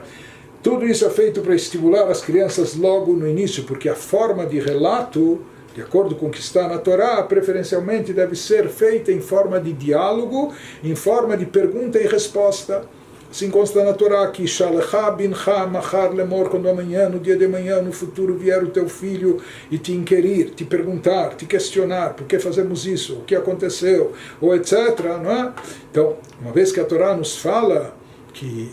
Tudo isso é feito para estimular as crianças logo no início, porque a forma de relato, de acordo com o que está na Torá, preferencialmente deve ser feita em forma de diálogo, em forma de pergunta e resposta. Assim consta na Torá que Shalecha bincha machar lemor, quando amanhã, no dia de amanhã, no futuro, vier o teu filho e te inquirir, te perguntar, te questionar, por que fazemos isso, o que aconteceu, ou etc. Não é? Então, uma vez que a Torá nos fala que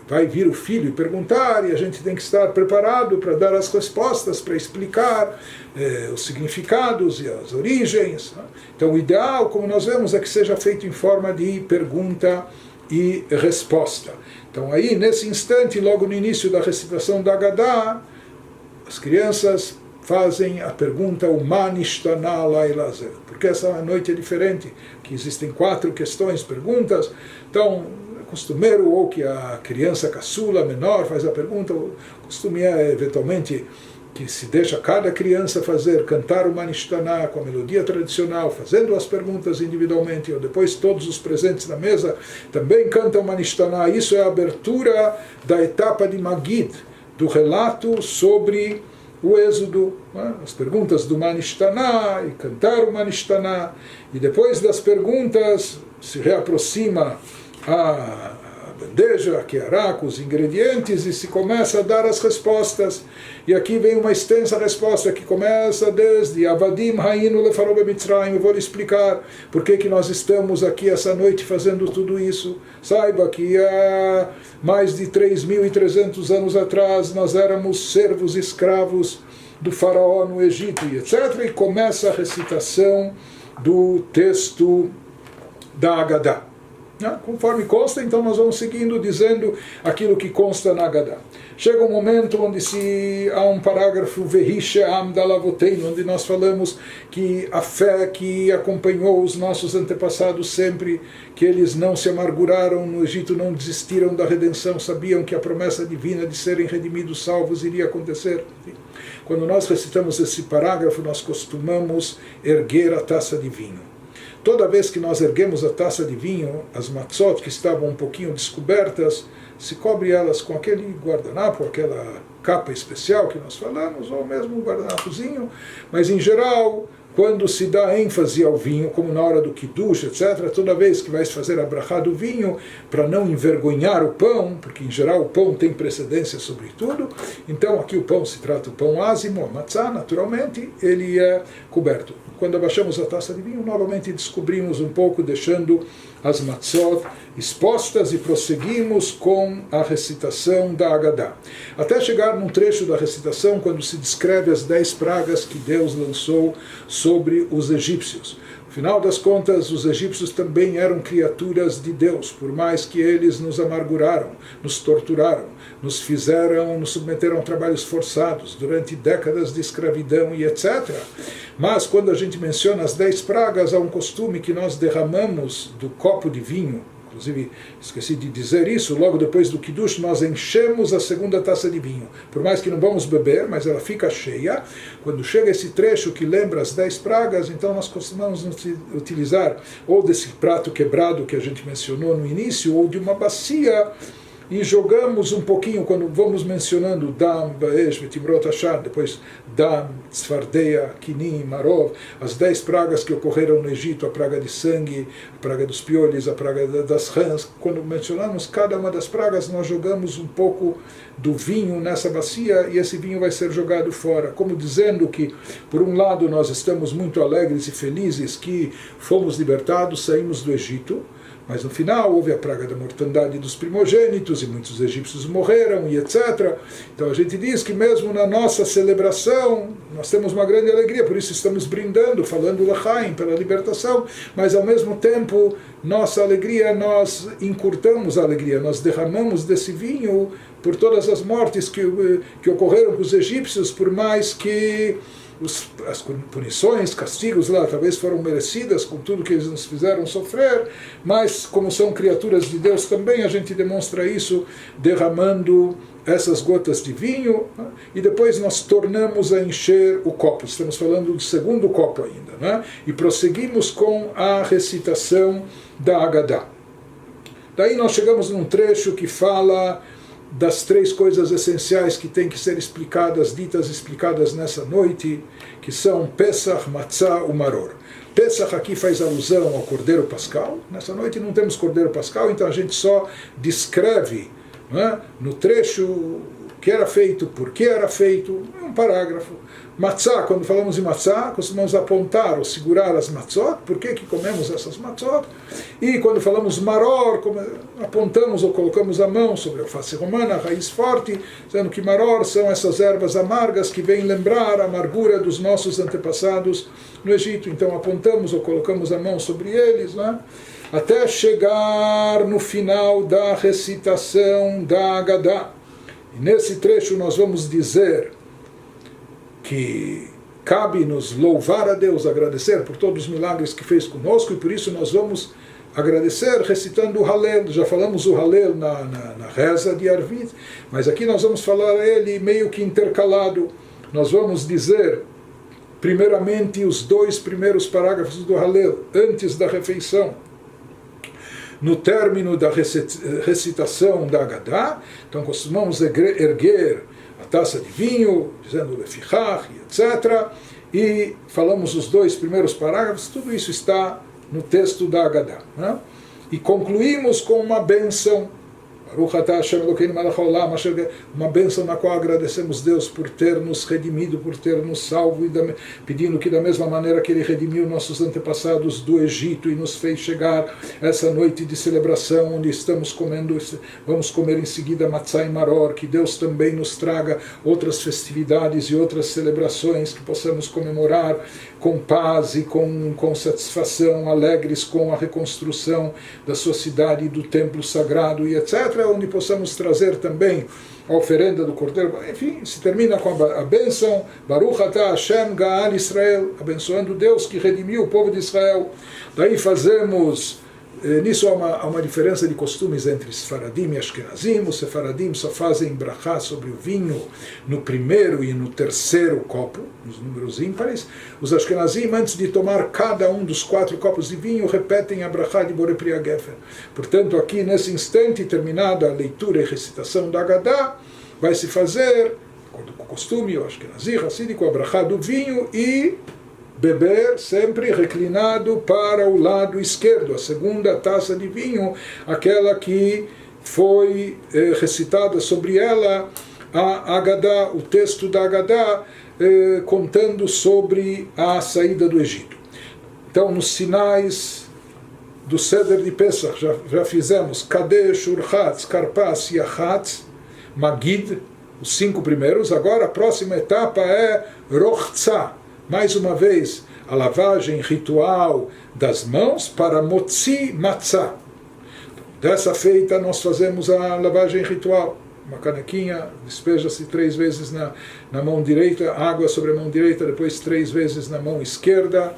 vai vir o filho e perguntar, e a gente tem que estar preparado para dar as respostas, para explicar os significados e as origens. Né? Então, o ideal, como nós vemos, é que seja feito em forma de pergunta e resposta. Então, aí, nesse instante, logo no início da recitação da Agadá, as crianças fazem a pergunta, o Manishtana Lailazer, porque essa noite é diferente, que existem 4 questões, perguntas. Então, costumeiro, ou que a criança caçula, menor, faz a pergunta. O costume é, eventualmente, que se deixa cada criança cantar o Manishtaná com a melodia tradicional, fazendo as perguntas individualmente, ou depois todos os presentes na mesa também cantam o Manishtaná. Isso é a abertura da etapa de Magid, do relato sobre o êxodo, né? As perguntas do Manishtaná, e cantar o Manishtaná, e depois das perguntas se reaproxima a bandeja, keará, com os ingredientes, e se começa a dar as respostas. E aqui vem uma extensa resposta que começa desde Avadim Hainu Lefaró Bemitzrayim. Eu vou lhe explicar por que nós estamos aqui essa noite fazendo tudo isso. Saiba que há mais de 3.300 anos atrás nós éramos servos escravos do faraó no Egito, e etc. E começa a recitação do texto da Agadá. Conforme consta, então nós vamos seguindo dizendo aquilo que consta na Agadá. Chega um momento onde há um parágrafo Vehishe'am Dalavoteinu, onde nós falamos que a fé que acompanhou os nossos antepassados sempre, que eles não se amarguraram no Egito, não desistiram da redenção, sabiam que a promessa divina de serem redimidos, salvos, iria acontecer. Quando nós recitamos esse parágrafo, nós costumamos erguer a taça de vinho. Toda vez que nós erguemos a taça de vinho, as matzot que estavam um pouquinho descobertas, se cobre elas com aquele guardanapo, aquela capa especial que nós falamos, ou mesmo um guardanapozinho, mas em geral, quando se dá ênfase ao vinho, como na hora do kiddush, etc., toda vez que vai se fazer a brachá do vinho, para não envergonhar o pão, porque em geral o pão tem precedência sobre tudo, então aqui o pão se trata do pão ázimo, a matzá, naturalmente, ele é coberto. Quando abaixamos a taça de vinho, novamente descobrimos um pouco, deixando as matzot expostas, e prosseguimos com a recitação da Agadá. Até chegar num trecho da recitação, quando se descreve as 10 pragas que Deus lançou sobre os egípcios. Afinal das contas, os egípcios também eram criaturas de Deus, por mais que eles nos amarguraram, nos torturaram, nos submeteram a trabalhos forçados durante décadas de escravidão e etc. Mas quando a gente menciona as 10 pragas, há um costume que nós derramamos do copo de vinho. Inclusive, esqueci de dizer isso, logo depois do Kiddush nós enchemos a segunda taça de vinho. Por mais que não vamos beber, mas ela fica cheia. Quando chega esse trecho que lembra as 10 pragas, então nós costumamos utilizar ou desse prato quebrado que a gente mencionou no início, ou de uma bacia, e jogamos um pouquinho, quando vamos mencionando Dam, Baesh, Vetimrot Ashar, depois Dam, Tzfardeia, Kinim, Marov, as 10 pragas que ocorreram no Egito, a praga de sangue, a praga dos piolhos, a praga das rãs. Quando mencionamos cada uma das pragas, nós jogamos um pouco do vinho nessa bacia, e esse vinho vai ser jogado fora, como dizendo que, por um lado, nós estamos muito alegres e felizes que fomos libertados, saímos do Egito, mas no final houve a praga da mortandade dos primogênitos, e muitos egípcios morreram, e etc. Então a gente diz que mesmo na nossa celebração, nós temos uma grande alegria, por isso estamos brindando, falando L'chaim, pela libertação, mas ao mesmo tempo, nossa alegria, nós encurtamos a alegria, nós derramamos desse vinho por todas as mortes que ocorreram com os egípcios, por mais que as punições, castigos lá talvez foram merecidas com tudo que eles nos fizeram sofrer, mas como são criaturas de Deus também, a gente demonstra isso derramando essas gotas de vinho, né? E depois nós tornamos a encher o copo. Estamos falando do segundo copo ainda, né? E prosseguimos com a recitação da Agadá. Daí nós chegamos num trecho que fala das 3 coisas essenciais que têm que ser explicadas nessa noite, que são Pesach, Matzah e Maror. Pesach aqui faz alusão ao Cordeiro Pascal. Nessa noite não temos Cordeiro Pascal, então a gente só descreve, né, no trecho o que era feito, por que era feito, um parágrafo. Matzah, quando falamos de matzah, costumamos apontar ou segurar as matzot, por que comemos essas matzot? E quando falamos maror, apontamos ou colocamos a mão sobre a face romana, a raiz forte, dizendo que maror são essas ervas amargas que vêm lembrar a amargura dos nossos antepassados no Egito. Então apontamos ou colocamos a mão sobre eles, né? Até chegar no final da recitação da Agadá. E nesse trecho nós vamos dizer que cabe-nos louvar a Deus, agradecer por todos os milagres que fez conosco, e por isso nós vamos agradecer recitando o Halel. Já falamos o Halel na reza de Arvit, mas aqui nós vamos falar ele meio que intercalado. Nós vamos dizer primeiramente os 2 primeiros parágrafos do Halel, antes da refeição, no término da recitação da Agadá. Então costumamos erguer a taça de vinho, dizendo Lefichach, etc. E falamos os 2 primeiros parágrafos, tudo isso está no texto da Agadá, né? E concluímos com uma bênção, Baruch atah Hashem Elokeinu melech haolam, uma bênção na qual agradecemos Deus por ter nos redimido, por ter nos salvo, e pedindo que da mesma maneira que Ele redimiu nossos antepassados do Egito e nos fez chegar essa noite de celebração, onde estamos comendo, vamos comer em seguida matzah e maror, que Deus também nos traga outras festividades e outras celebrações que possamos comemorar com paz e com satisfação, alegres com a reconstrução da sua cidade e do templo sagrado e etc., onde possamos trazer também a oferenda do Cordeiro. Enfim, se termina com a bênção, Baruch atah Hashem Gaal Israel, abençoando Deus que redimiu o povo de Israel. Daí fazemos, nisso há uma diferença de costumes entre Sefaradim e Ashkenazim. Os Sefaradim só fazem brachá sobre o vinho no primeiro e no terceiro copo, nos números ímpares. Os Ashkenazim, antes de tomar cada um dos 4 copos de vinho, repetem a brachá de Borei Pri HaGefen. Portanto, aqui nesse instante, terminada a leitura e recitação da Haggadah, vai se fazer, de acordo com o costume, o Ashkenazi, Hassídico, a brachá do vinho e beber sempre reclinado para o lado esquerdo, a segunda taça de vinho, aquela que foi recitada sobre ela a Haggadah, o texto da Haggadah, contando sobre a saída do Egito. Então, nos sinais do Seder de Pesach, já fizemos Kadesh, Urchatz, Karpas, Yachatz, Magid, os 5 primeiros. Agora a próxima etapa é Rochtzah, mais uma vez a lavagem ritual das mãos para Motzi Matzah. Dessa feita nós fazemos a lavagem ritual, uma canequinha, despeja-se 3 vezes na mão direita, água sobre a mão direita, depois 3 vezes na mão esquerda,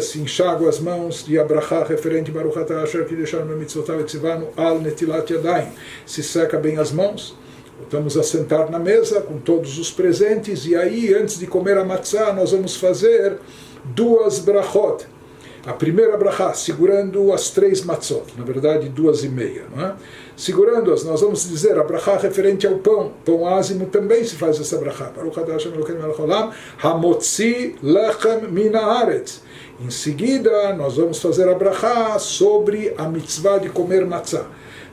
se enxágua as mãos, e a brachá referente Baruch atah Asher Kideshanu Bemitzvotav Etzivanu Al Netilat Yadayim, se seca bem as mãos. Voltamos a sentar na mesa com todos os presentes, e aí, antes de comer a matzah, nós vamos fazer 2 brachot. A primeira brachá, segurando as 3 matzot, na verdade 2,5, não é? Segurando-as, nós vamos dizer a brachá referente ao pão. Pão ázimo também se faz essa brachá. Baruch atah Hashem Elokeinu melech haolam, hamotzi lechem min haaretz. Em seguida, nós vamos fazer a brachá sobre a mitzvah de comer matzah.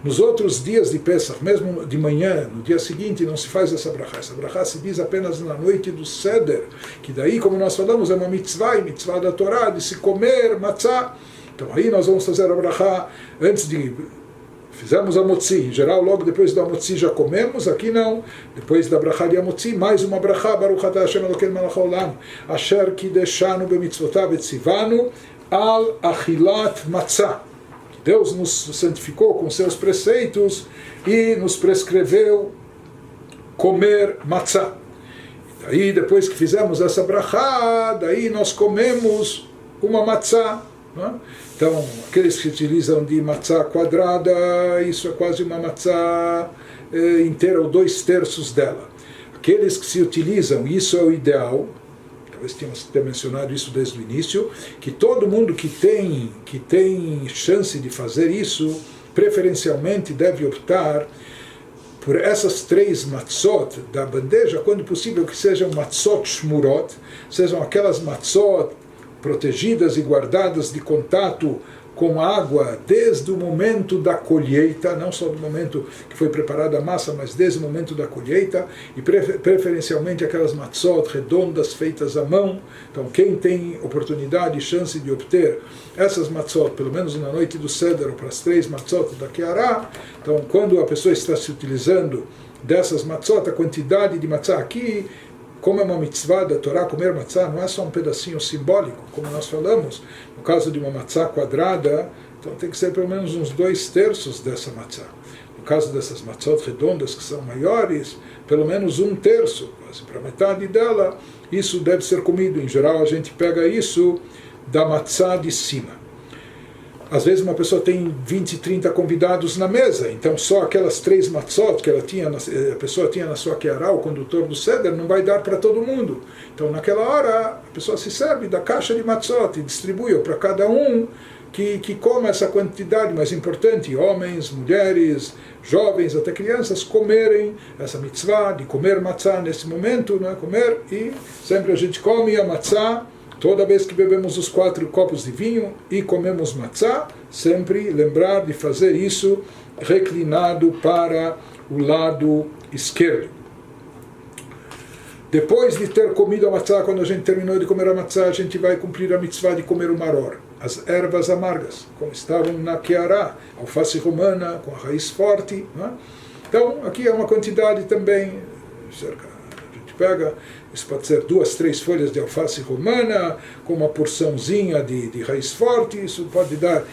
Nos outros dias de Pesach, mesmo de manhã, no dia seguinte, não se faz essa brachá. Essa brachá se diz apenas na noite do Seder, que daí, como nós falamos, é uma mitzvah, e mitzvah da Torá, de se comer matzah. Então aí nós vamos fazer a brachá antes de... Fizemos a motzi, em geral, logo depois da motzi já comemos, aqui não. Depois da brachá de motzi, mais uma brachá, Baruch atah Hashem Elokeinu melech haolam, Asher Kideshanu Bemitzvotav Etzivanu Al Achilat Matzah. Deus nos santificou com seus preceitos e nos prescreveu comer matzah. Daí, depois que fizemos essa brachá, daí nós comemos uma matzah. Não é? Então, aqueles que utilizam de matzah quadrada, isso é quase uma matzah inteira, ou 2/3 dela. Aqueles que se utilizam, isso é o ideal, talvez tínhamos que ter mencionado isso desde o início, que todo mundo que tem chance de fazer isso, preferencialmente deve optar por essas 3 matzot da bandeja, quando possível que sejam matzot shmurot, sejam aquelas matzot protegidas e guardadas de contato com água desde o momento da colheita, não só do momento que foi preparada a massa, mas desde o momento da colheita, e preferencialmente aquelas matzot redondas feitas à mão. Então quem tem oportunidade e chance de obter essas matzot, pelo menos na noite do Seder, ou para as 3 matzot da Keará, então quando a pessoa está se utilizando dessas matzot, a quantidade de matzah aqui, como é uma mitzvah da Torá, comer matzah não é só um pedacinho simbólico, como nós falamos, no caso de uma matzah quadrada, então tem que ser pelo menos uns 2/3 dessa matzah. No caso dessas matzot redondas, que são maiores, pelo menos 1/3, quase para metade dela, isso deve ser comido. Em geral, a gente pega isso da matzah de cima. Às vezes uma pessoa tem 20, 30 convidados na mesa, então só aquelas 3 matzot que a pessoa tinha na sua keará, o condutor do Seder, não vai dar para todo mundo. Então naquela hora a pessoa se serve da caixa de matzot e distribui para cada um que coma essa quantidade mais importante, homens, mulheres, jovens, até crianças, comerem essa mitzvah de comer matzah nesse momento, não é? Comer, e sempre a gente come a matzah Toda vez que bebemos os 4 copos de vinho e comemos matzá, sempre lembrar de fazer isso reclinado para o lado esquerdo. Depois de ter comido a matzá, quando a gente terminou de comer a matzá, a gente vai cumprir a mitzvah de comer o maror, as ervas amargas, como estavam na Keará, alface romana com a raiz forte. Né? Então, aqui é uma quantidade também, a gente pega, isso pode ser 2, 3 folhas de alface romana, com uma porçãozinha de raiz forte, isso pode dar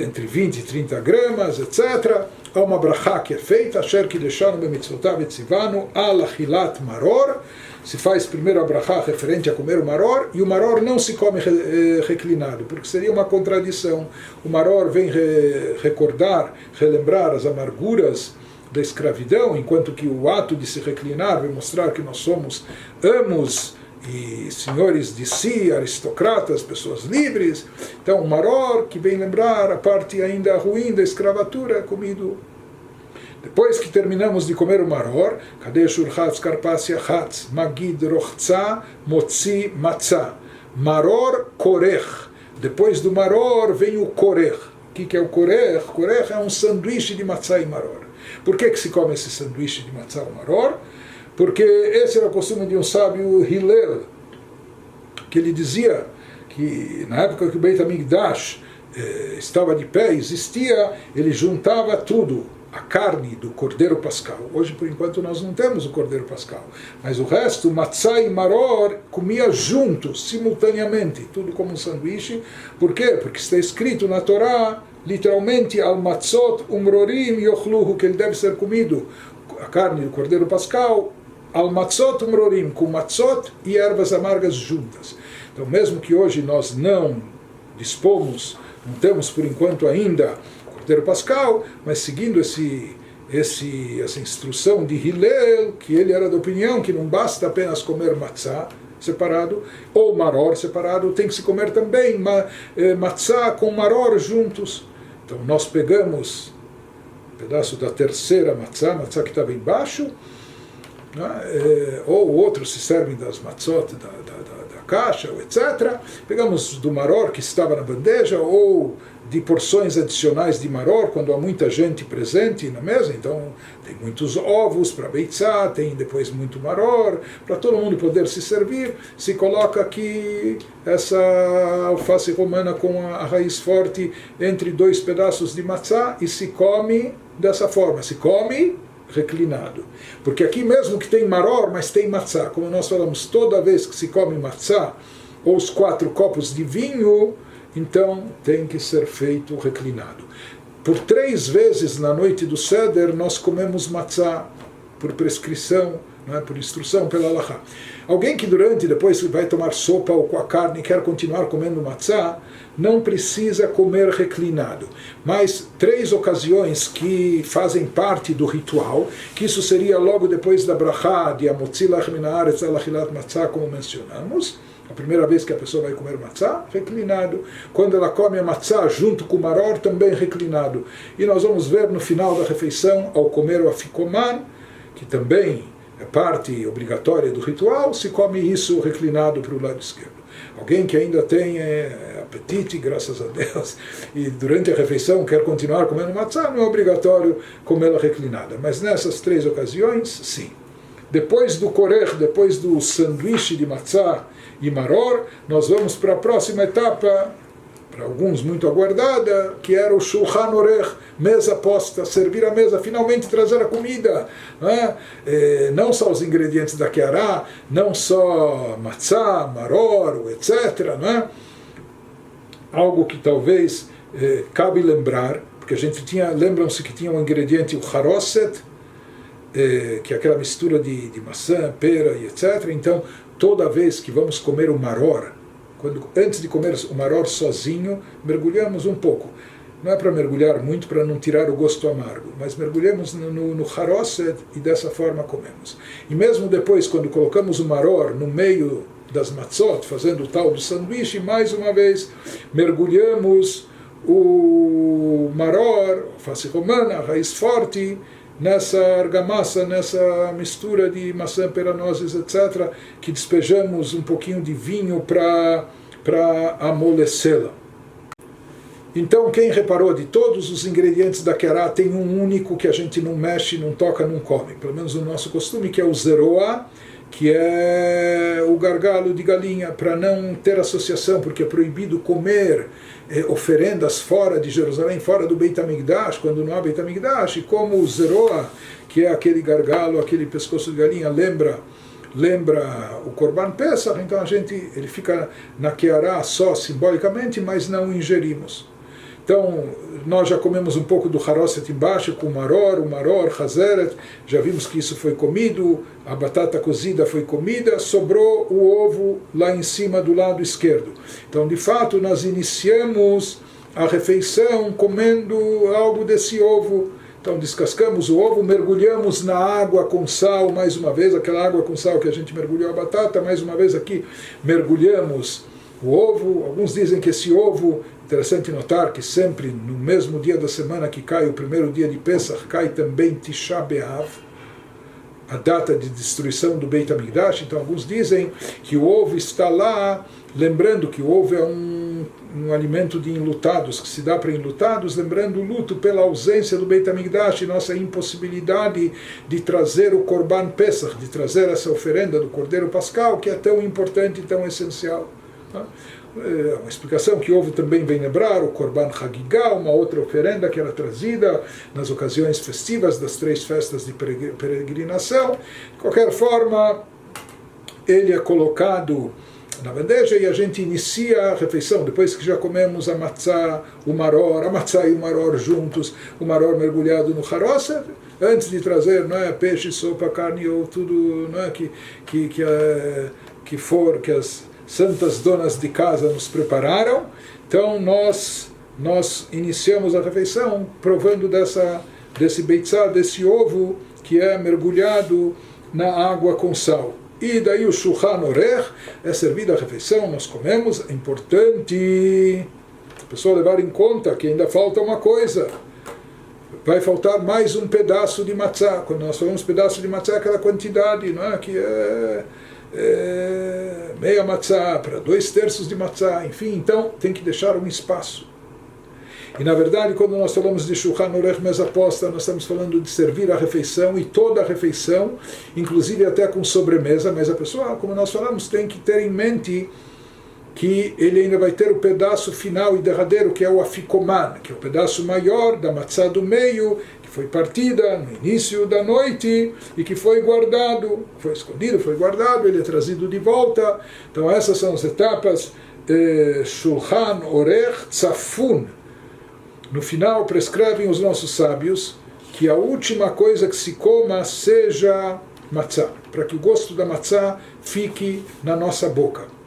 entre 20 e 30 gramas, etc. Há uma brachá que é feita, asher ki deixaram bemitzvotav etzivanu al achilat maror. Se faz primeiro a brachá referente a comer o maror, e o maror não se come reclinado, porque seria uma contradição. O maror vem recordar, relembrar as amarguras da escravidão, enquanto que o ato de se reclinar vai mostrar que nós somos amos e senhores de si, aristocratas, pessoas livres. Então o maror, que vem lembrar a parte ainda ruim da escravatura, é comido. Depois que terminamos de comer o maror, Kadesh urchatz karpas yachatz magid rochza motzi matzah. Maror korech. Depois do maror vem o korech. O que é o korech? Korech é um sanduíche de matzah e maror. Por que se come esse sanduíche de matzah e maror? Porque esse era o costume de um sábio Hillel, que ele dizia que na época que o Beit HaMikdash estava de pé, existia, ele juntava tudo, a carne do Cordeiro Pascal. Hoje, por enquanto, nós não temos o Cordeiro Pascal, mas o resto, matzah e maror, comia juntos, simultaneamente, tudo como um sanduíche. Por quê? Porque está escrito na Torá, literalmente, al matzot umrorim yochluhu, que ele deve ser comido, a carne do Cordeiro Pascal, al matzot umrorim, com matzot e ervas amargas juntas. Então, mesmo que hoje nós não dispomos, não temos por enquanto ainda Cordeiro Pascal, mas seguindo essa instrução de Hillel, que ele era da opinião que não basta apenas comer matzah separado, ou maror separado, tem que se comer também matzah com maror juntos. Então nós pegamos um pedaço da terceira matzah que estava embaixo, né? Ou outros se servem das matzot da caixa, etc. Pegamos do maror que estava na bandeja, ou de porções adicionais de maror, quando há muita gente presente na mesa, então tem muitos ovos para beitzá, tem depois muito maror, para todo mundo poder se servir, se coloca aqui essa alface romana com a raiz forte entre 2 pedaços de matzá e se come dessa forma, se come reclinado. Porque aqui mesmo que tem maror, mas tem matzá, como nós falamos, toda vez que se come matzá, ou os 4 copos de vinho, então tem que ser feito reclinado. Por 3 vezes na noite do Seder nós comemos matzá, por prescrição, não é? Por instrução pela Halachá. Alguém que depois vai tomar sopa ou com a carne e quer continuar comendo matzá, não precisa comer reclinado. Mas 3 ocasiões que fazem parte do ritual, que isso seria logo depois da brachá de Amotzi lach min haaretz al achilat matzá, como mencionamos. A primeira vez que a pessoa vai comer matzá, reclinado. Quando ela come a matzá junto com o maror, também reclinado. E nós vamos ver no final da refeição, ao comer o afikoman, que também é parte obrigatória do ritual, se come isso reclinado para o lado esquerdo. Alguém que ainda tem apetite, graças a Deus, e durante a refeição quer continuar comendo matzá, não é obrigatório comê-la reclinada. Mas nessas 3 ocasiões, sim. Depois do korech, depois do sanduíche de matzá e maror, nós vamos para a próxima etapa, para alguns muito aguardada, que era o shulchan orech, mesa posta, servir a mesa, finalmente trazer a comida, né? Não só os ingredientes da Keará, não só matzá, maror, etc. Né? Algo que talvez cabe lembrar, porque a gente lembram-se que tinha um ingrediente, o haroset, que é aquela mistura de maçã, pera e etc. Então, toda vez que vamos comer o maror, antes de comer o maror sozinho, mergulhamos um pouco. Não é para mergulhar muito, para não tirar o gosto amargo, mas mergulhamos no haroset e dessa forma comemos. E mesmo depois, quando colocamos o maror no meio das matzot, fazendo o tal do sanduíche, mais uma vez, mergulhamos o maror, a face romana, a raiz forte, nessa argamassa, nessa mistura de maçã, pera, nozes, etc., que despejamos um pouquinho de vinho para amolecê-la. Então, quem reparou, de todos os ingredientes da Kerá, tem um único que a gente não mexe, não toca, não come. Pelo menos o nosso costume, que é o zeroa, que é o gargalo de galinha, para não ter associação, porque é proibido comer oferendas fora de Jerusalém, fora do Beit HaMikdash, quando não há Beit HaMikdash, e como o zeroa, que é aquele gargalo, aquele pescoço de galinha, lembra o Korban Pesach, então ele fica na Keará só simbolicamente, mas não ingerimos. Então, nós já comemos um pouco do haroset embaixo, com o maror, hazeret, já vimos que isso foi comido, a batata cozida foi comida, sobrou o ovo lá em cima do lado esquerdo. Então, de fato, nós iniciamos a refeição comendo algo desse ovo. Então, descascamos o ovo, mergulhamos na água com sal, mais uma vez, aquela água com sal que a gente mergulhou a batata, mais uma vez aqui mergulhamos o ovo. Alguns dizem que esse ovo, interessante notar que sempre no mesmo dia da semana que cai o primeiro dia de Pesach, cai também Tisha B'Av, a data de destruição do Beit HaMikdash. Então alguns dizem que o ovo está lá, lembrando que o ovo é um alimento de enlutados, que se dá para enlutados, lembrando o luto pela ausência do Beit HaMikdash e nossa impossibilidade de trazer o Korban Pesach, de trazer essa oferenda do Cordeiro Pascal, que é tão importante e tão essencial. Uma explicação que ovo também vem lembrar o Korban Hagigah, uma outra oferenda que era trazida nas ocasiões festivas das 3 festas de peregrinação. De qualquer forma, ele é colocado na bandeja e a gente inicia a refeição, depois que já comemos a matzá e o maror juntos, o maror mergulhado no haroset, antes de trazer, não é, peixe, sopa, carne ou tudo, não é, que as santas donas de casa nos prepararam. Então nós iniciamos a refeição provando desse beitzá, desse ovo que é mergulhado na água com sal. E daí o Shulchan Orech é servida a refeição, nós comemos. É importante a pessoa levar em conta que ainda falta uma coisa. Vai faltar mais um pedaço de matzá. Quando nós falamos pedaço de matzá, aquela quantidade, não é? Que é meia matzá para 2/3 de matzá, enfim, então tem que deixar um espaço. E na verdade, quando nós falamos de Shulchan Orech mesa posta, nós estamos falando de servir a refeição, e toda a refeição, inclusive até com sobremesa, mas a pessoa, como nós falamos, tem que ter em mente que ele ainda vai ter o pedaço final e derradeiro, que é o afikoman, que é o pedaço maior da matzá do meio, que foi partida no início da noite e que foi guardado, foi escondido, foi guardado, ele é trazido de volta. Então essas são as etapas. Shulchan Orech Tzafun. No final prescrevem os nossos sábios que a última coisa que se coma seja matzá, para que o gosto da matzá fique na nossa boca.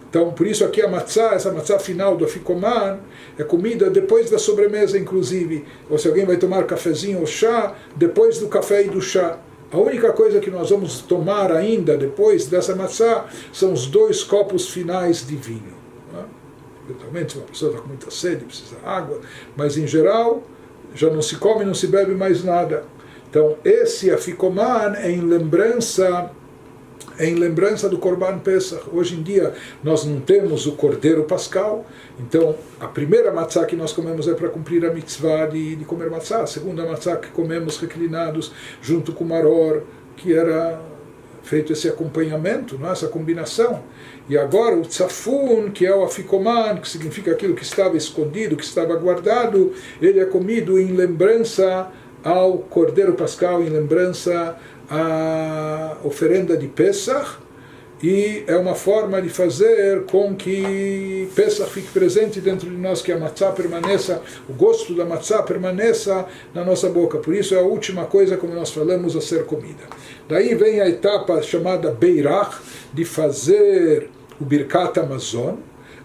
Então, por isso aqui a matzá, essa matzá final do afikoman, é comida depois da sobremesa, inclusive. Ou se alguém vai tomar cafezinho ou chá, depois do café e do chá. A única coisa que nós vamos tomar ainda depois dessa matzá são os 2 copos finais de vinho. Eventualmente, se uma pessoa está com muita sede, precisa de água, mas em geral, já não se come, não se bebe mais nada. Então, esse afikoman é em lembrança do Korban Pesach. Hoje em dia nós não temos o Cordeiro Pascal, então a primeira matzá que nós comemos é para cumprir a mitzvah de comer matzá. A segunda matzá que comemos reclinados junto com o maror, que era feito esse acompanhamento, não é? Essa combinação. E agora o tzafun, que é o afikoman, que significa aquilo que estava escondido, que estava guardado, ele é comido em lembrança ao Cordeiro Pascal, em lembrança a oferenda de Pesach, e é uma forma de fazer com que Pesach fique presente dentro de nós, que a matzá permaneça, o gosto da matzá permaneça na nossa boca. Por isso é a última coisa, como nós falamos, a ser comida. Daí vem a etapa chamada Beirach, de fazer o Birkat Hamazon.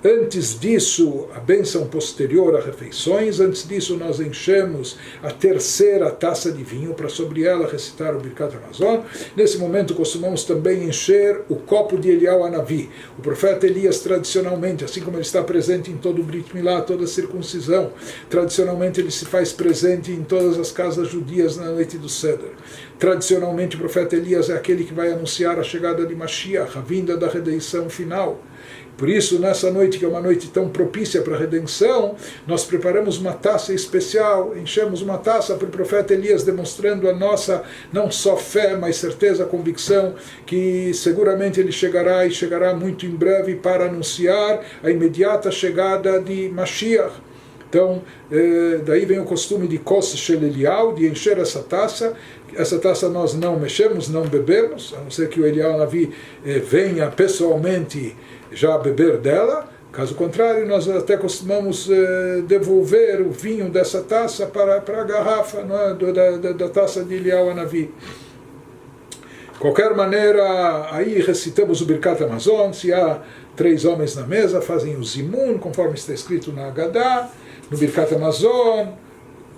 Antes disso, a bênção posterior a refeições. Antes disso, nós enchemos a terceira taça de vinho para sobre ela recitar o Birkat Hamazon. Nesse momento, costumamos também encher o copo de Eliyahu Hanavi. O profeta Elias, tradicionalmente, assim como ele está presente em todo o Brit Milá, toda a circuncisão, tradicionalmente ele se faz presente em todas as casas judias na noite do Seder. Tradicionalmente, o profeta Elias é aquele que vai anunciar a chegada de Mashiach, a vinda da redenção final. Por isso, nessa noite, que é uma noite tão propícia para a redenção, nós preparamos uma taça especial, enchemos uma taça para o profeta Elias, demonstrando a nossa, não só fé, mas certeza, convicção, que seguramente ele chegará, e chegará muito em breve, para anunciar a imediata chegada de Mashiach. Então, daí vem o costume de Kos Shel Eliyahu, de encher essa taça. Essa taça nós não mexemos, não bebemos, a não ser que o Eliyahu Hanavi venha pessoalmente já beber dela. Caso contrário, nós até costumamos devolver o vinho dessa taça para a garrafa, não é? da taça de Eliyahu Hanavi. De qualquer maneira, aí recitamos o Birkat Hamazon. Se há 3 homens na mesa, fazem o Zimun, conforme está escrito na Haggadah. No Birkat Hamazon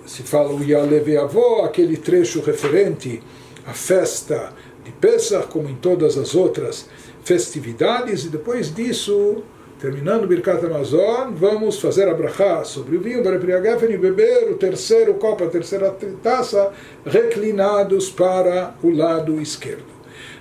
se fala o Ya'aleh Ve'yavo, aquele trecho referente à festa de Pesach, como em todas as outras festividades. E depois disso, terminando o Birkat Hamazon, vamos fazer a brachá sobre o vinho, e beber o terceiro copo, a terceira taça, reclinados para o lado esquerdo.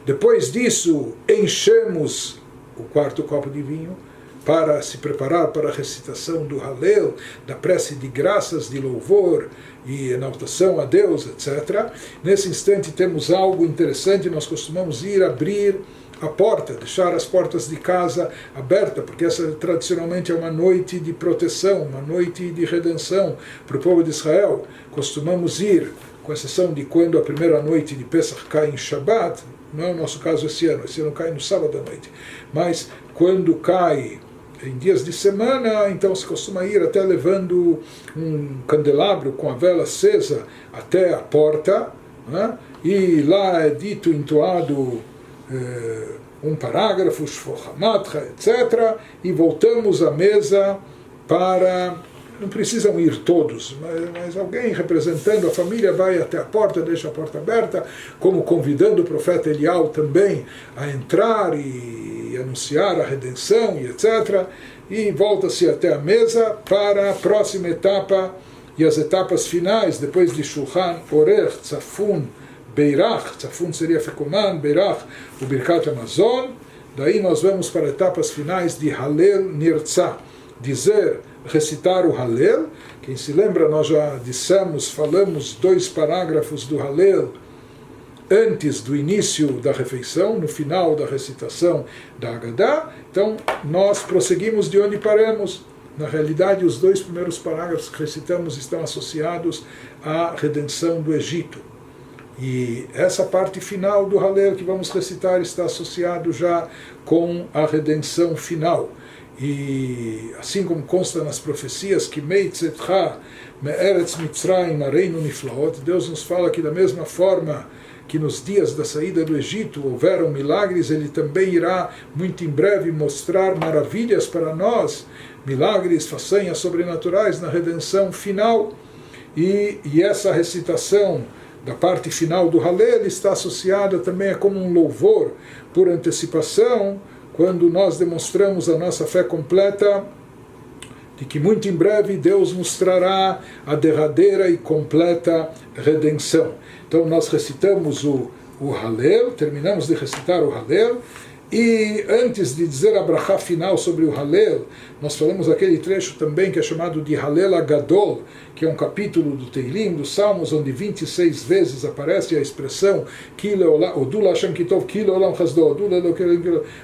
Depois disso, enchemos o quarto copo de vinho, para se preparar para a recitação do Halel, da prece de graças, de louvor e exaltação a Deus, etc. Nesse instante temos algo interessante, nós costumamos ir abrir a porta, deixar as portas de casa abertas, porque essa tradicionalmente é uma noite de proteção, uma noite de redenção para o povo de Israel. Costumamos ir, com exceção de quando a primeira noite de Pesach cai em Shabbat, não é o nosso caso esse ano cai no sábado à noite, mas quando cai em dias de semana, então se costuma ir até levando um candelabro com a vela acesa até a porta, né? E lá é dito, entoado um parágrafo, Shvochamatcha, etc. E voltamos à mesa para... Não precisam ir todos, mas alguém representando a família vai até a porta, deixa a porta aberta, como convidando o profeta Eliyahu também a entrar e anunciar a redenção, e etc. E volta-se até a mesa para a próxima etapa e as etapas finais, depois de Shulchan Orech, Tzafun, Beirach, Tzafun seria Fekuman, Beirach, o Birkat Hamazon. Daí nós vamos para etapas finais de Halel Nirtzah, recitar o Halel. Quem se lembra, nós já falamos 2 parágrafos do Halel antes do início da refeição, no final da recitação da Haggadah. Então, nós prosseguimos de onde paramos. Na realidade, os 2 primeiros parágrafos que recitamos estão associados à redenção do Egito. E essa parte final do Halel que vamos recitar está associado já com a redenção final. E assim como consta nas profecias que Meitzetcha me'eretz Mitzrayim areinu niflaot, Deus nos fala que da mesma forma que nos dias da saída do Egito houveram milagres, Ele também irá muito em breve mostrar maravilhas para nós, milagres, façanhas sobrenaturais na redenção final. E essa recitação da parte final do Halel está associada também como um louvor por antecipação, quando nós demonstramos a nossa fé completa de que muito em breve Deus nos trará a derradeira e completa redenção. Então nós recitamos o Halel, terminamos de recitar o Halel, e antes de dizer a brachá final sobre o Halel, nós falamos aquele trecho também que é chamado de Halel Agadol, que é um capítulo do Teilim, dos Salmos, onde 26 vezes aparece a expressão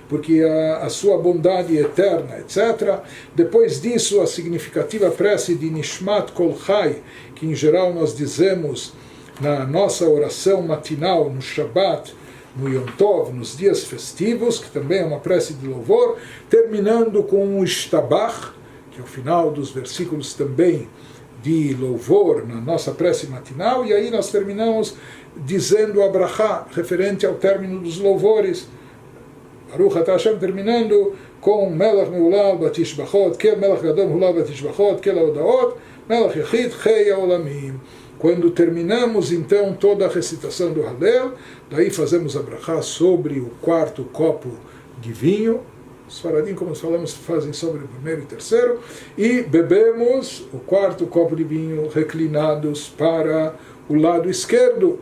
porque a sua bondade é eterna, etc. Depois disso, a significativa prece de Nishmat Kol Chai, que em geral nós dizemos na nossa oração matinal, no Shabbat, no Yom Tov, nos dias festivos, que também é uma prece de louvor, terminando com o Ishtabach, que é o final dos versículos também de louvor na nossa prece matinal, e aí nós terminamos dizendo a brachá, referente ao término dos louvores. Baruch Atah Hashem, terminando com Melech Meulal Batishbachot, que Melech Gadol Meulal Batishbachot, que Laudaot, Melech Yechid, Chei Olamim. Quando terminamos então toda a recitação do Hallel, daí fazemos a brachá sobre o quarto copo de vinho. Os faradim, como nós falamos, fazem sobre o primeiro e terceiro, e bebemos o quarto copo de vinho reclinados para o lado esquerdo.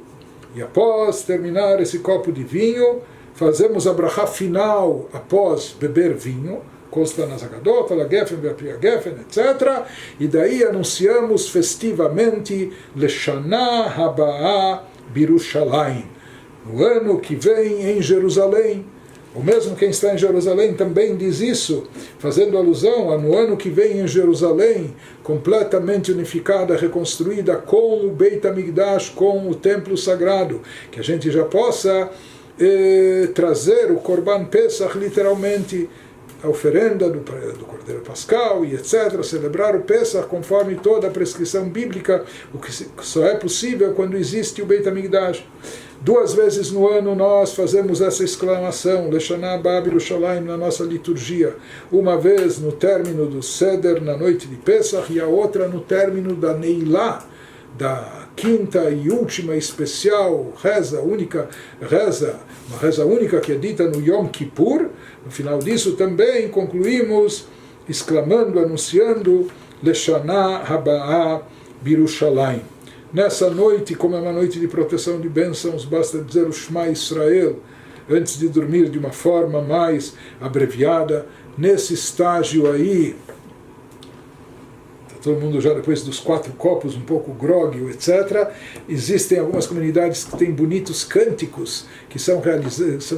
E após terminar esse copo de vinho, fazemos a brachá final após beber vinho, consta nas Agadot, la Geffen, Be'apia Geffen, etc. E daí anunciamos festivamente Leshana Habaa Birushalayim, no ano que vem em Jerusalém. O mesmo quem está em Jerusalém também diz isso, fazendo alusão a no ano que vem em Jerusalém, completamente unificada, reconstruída com o Beit HaMikdash, com o templo sagrado, que a gente já possa trazer o Korban Pesach, literalmente, a oferenda do Cordeiro Pascal e etc., celebrar o Pesach conforme toda a prescrição bíblica, o que só é possível quando existe o Beit HaMikdash. 2 vezes no ano nós fazemos essa exclamação, Leshana Habaa Birushalayim, na nossa liturgia. Uma vez no término do Seder, na noite de Pesach, e a outra no término da Neilá, da quinta e última especial reza, uma reza única que é dita no Yom Kippur. No final disso também concluímos exclamando, anunciando Leshana Habaa Birushalayim. Nessa noite, como é uma noite de proteção de bênçãos, basta dizer o Shema Israel antes de dormir de uma forma mais abreviada. Nesse estágio aí, todo mundo já depois dos 4 copos, um pouco grogue, etc. Existem algumas comunidades que têm bonitos cânticos que são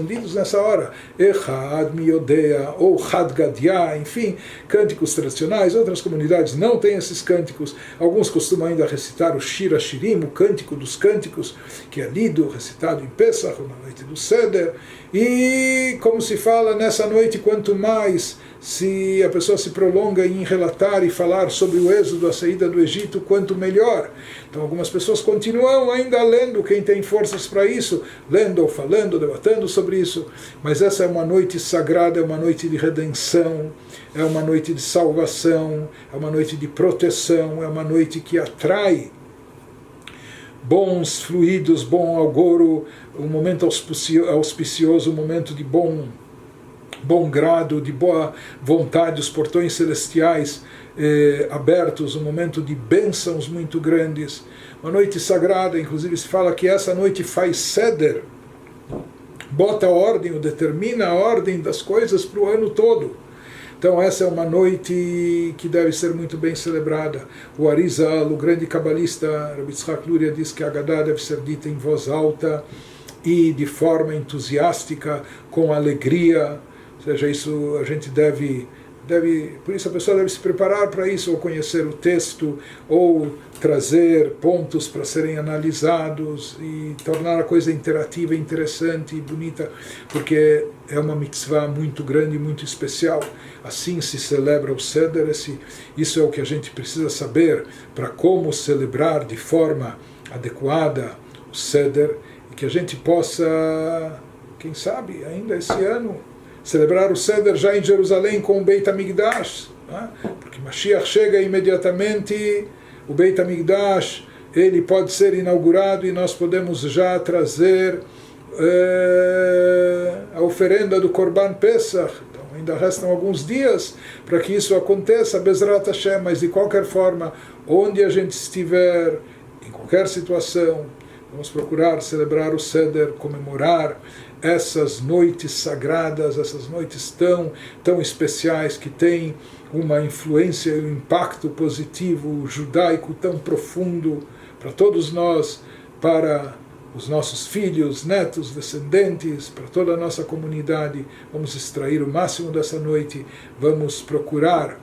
lidos nessa hora. Echad Miodea, ou Had Gadia, enfim, cânticos tradicionais. Outras comunidades não têm esses cânticos. Alguns costumam ainda recitar o Shir HaShirim, o cântico dos cânticos, que é lido, recitado em Pesach, na noite do Seder. E, como se fala nessa noite, quanto mais se a pessoa se prolonga em relatar e falar sobre o êxodo, a saída do Egito, quanto melhor. Então algumas pessoas continuam ainda lendo, quem tem forças para isso, lendo ou falando, debatendo sobre isso, mas essa é uma noite sagrada, é uma noite de redenção, é uma noite de salvação, é uma noite de proteção, é uma noite que atrai bons fluidos, bom agouro, um momento auspicioso, um momento de bom grado, de boa vontade, os portões celestiais abertos, um momento de bênçãos muito grandes, uma noite sagrada. Inclusive se fala que essa noite faz Seder, bota a ordem, ou determina a ordem das coisas para o ano todo. Então essa é uma noite que deve ser muito bem celebrada. O Arizal, o grande cabalista Rabbi Yitzhak Luria, diz que a Haggadah deve ser dita em voz alta e de forma entusiástica, com alegria. Ou seja, isso a gente deve, por isso a pessoa deve se preparar para isso, ou conhecer o texto, ou trazer pontos para serem analisados e tornar a coisa interativa, interessante e bonita, porque é uma mitzvah muito grande e muito especial. Assim se celebra o Seder. Isso é o que a gente precisa saber para como celebrar de forma adequada o Seder, e que a gente possa, quem sabe, ainda esse ano, celebrar o Seder já em Jerusalém com o Beit HaMikdash, né? Porque Mashiach chega imediatamente, o Beit HaMikdash ele pode ser inaugurado e nós podemos já trazer a oferenda do Korban Pesach. Então ainda restam alguns dias para que isso aconteça, Bezrat Hashem, mas de qualquer forma, onde a gente estiver, em qualquer situação, vamos procurar celebrar o Seder, comemorar essas noites sagradas, essas noites tão especiais, que têm uma influência e um impacto positivo judaico tão profundo para todos nós, para os nossos filhos, netos, descendentes, para toda a nossa comunidade. Vamos extrair o máximo dessa noite, vamos procurar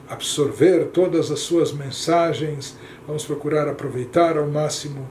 absorver todas as suas mensagens, vamos procurar aproveitar ao máximo,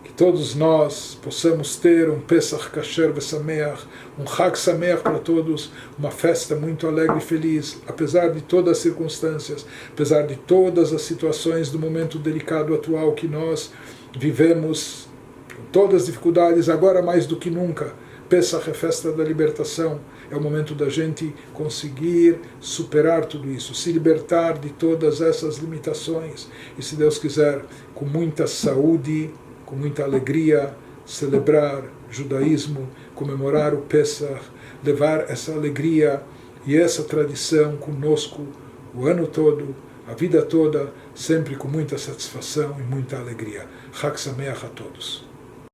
que todos nós possamos ter um Pesach Kasher Vesameach, um Chag Sameach para todos, uma festa muito alegre e feliz, apesar de todas as circunstâncias, apesar de todas as situações do momento delicado atual que nós vivemos, com todas as dificuldades, agora mais do que nunca. Pesach é festa da libertação, é o momento da gente conseguir superar tudo isso, se libertar de todas essas limitações e, se Deus quiser, com muita saúde, com muita alegria, celebrar judaísmo, comemorar o Pesach, levar essa alegria e essa tradição conosco o ano todo, a vida toda, sempre com muita satisfação e muita alegria. Chag Sameach a todos.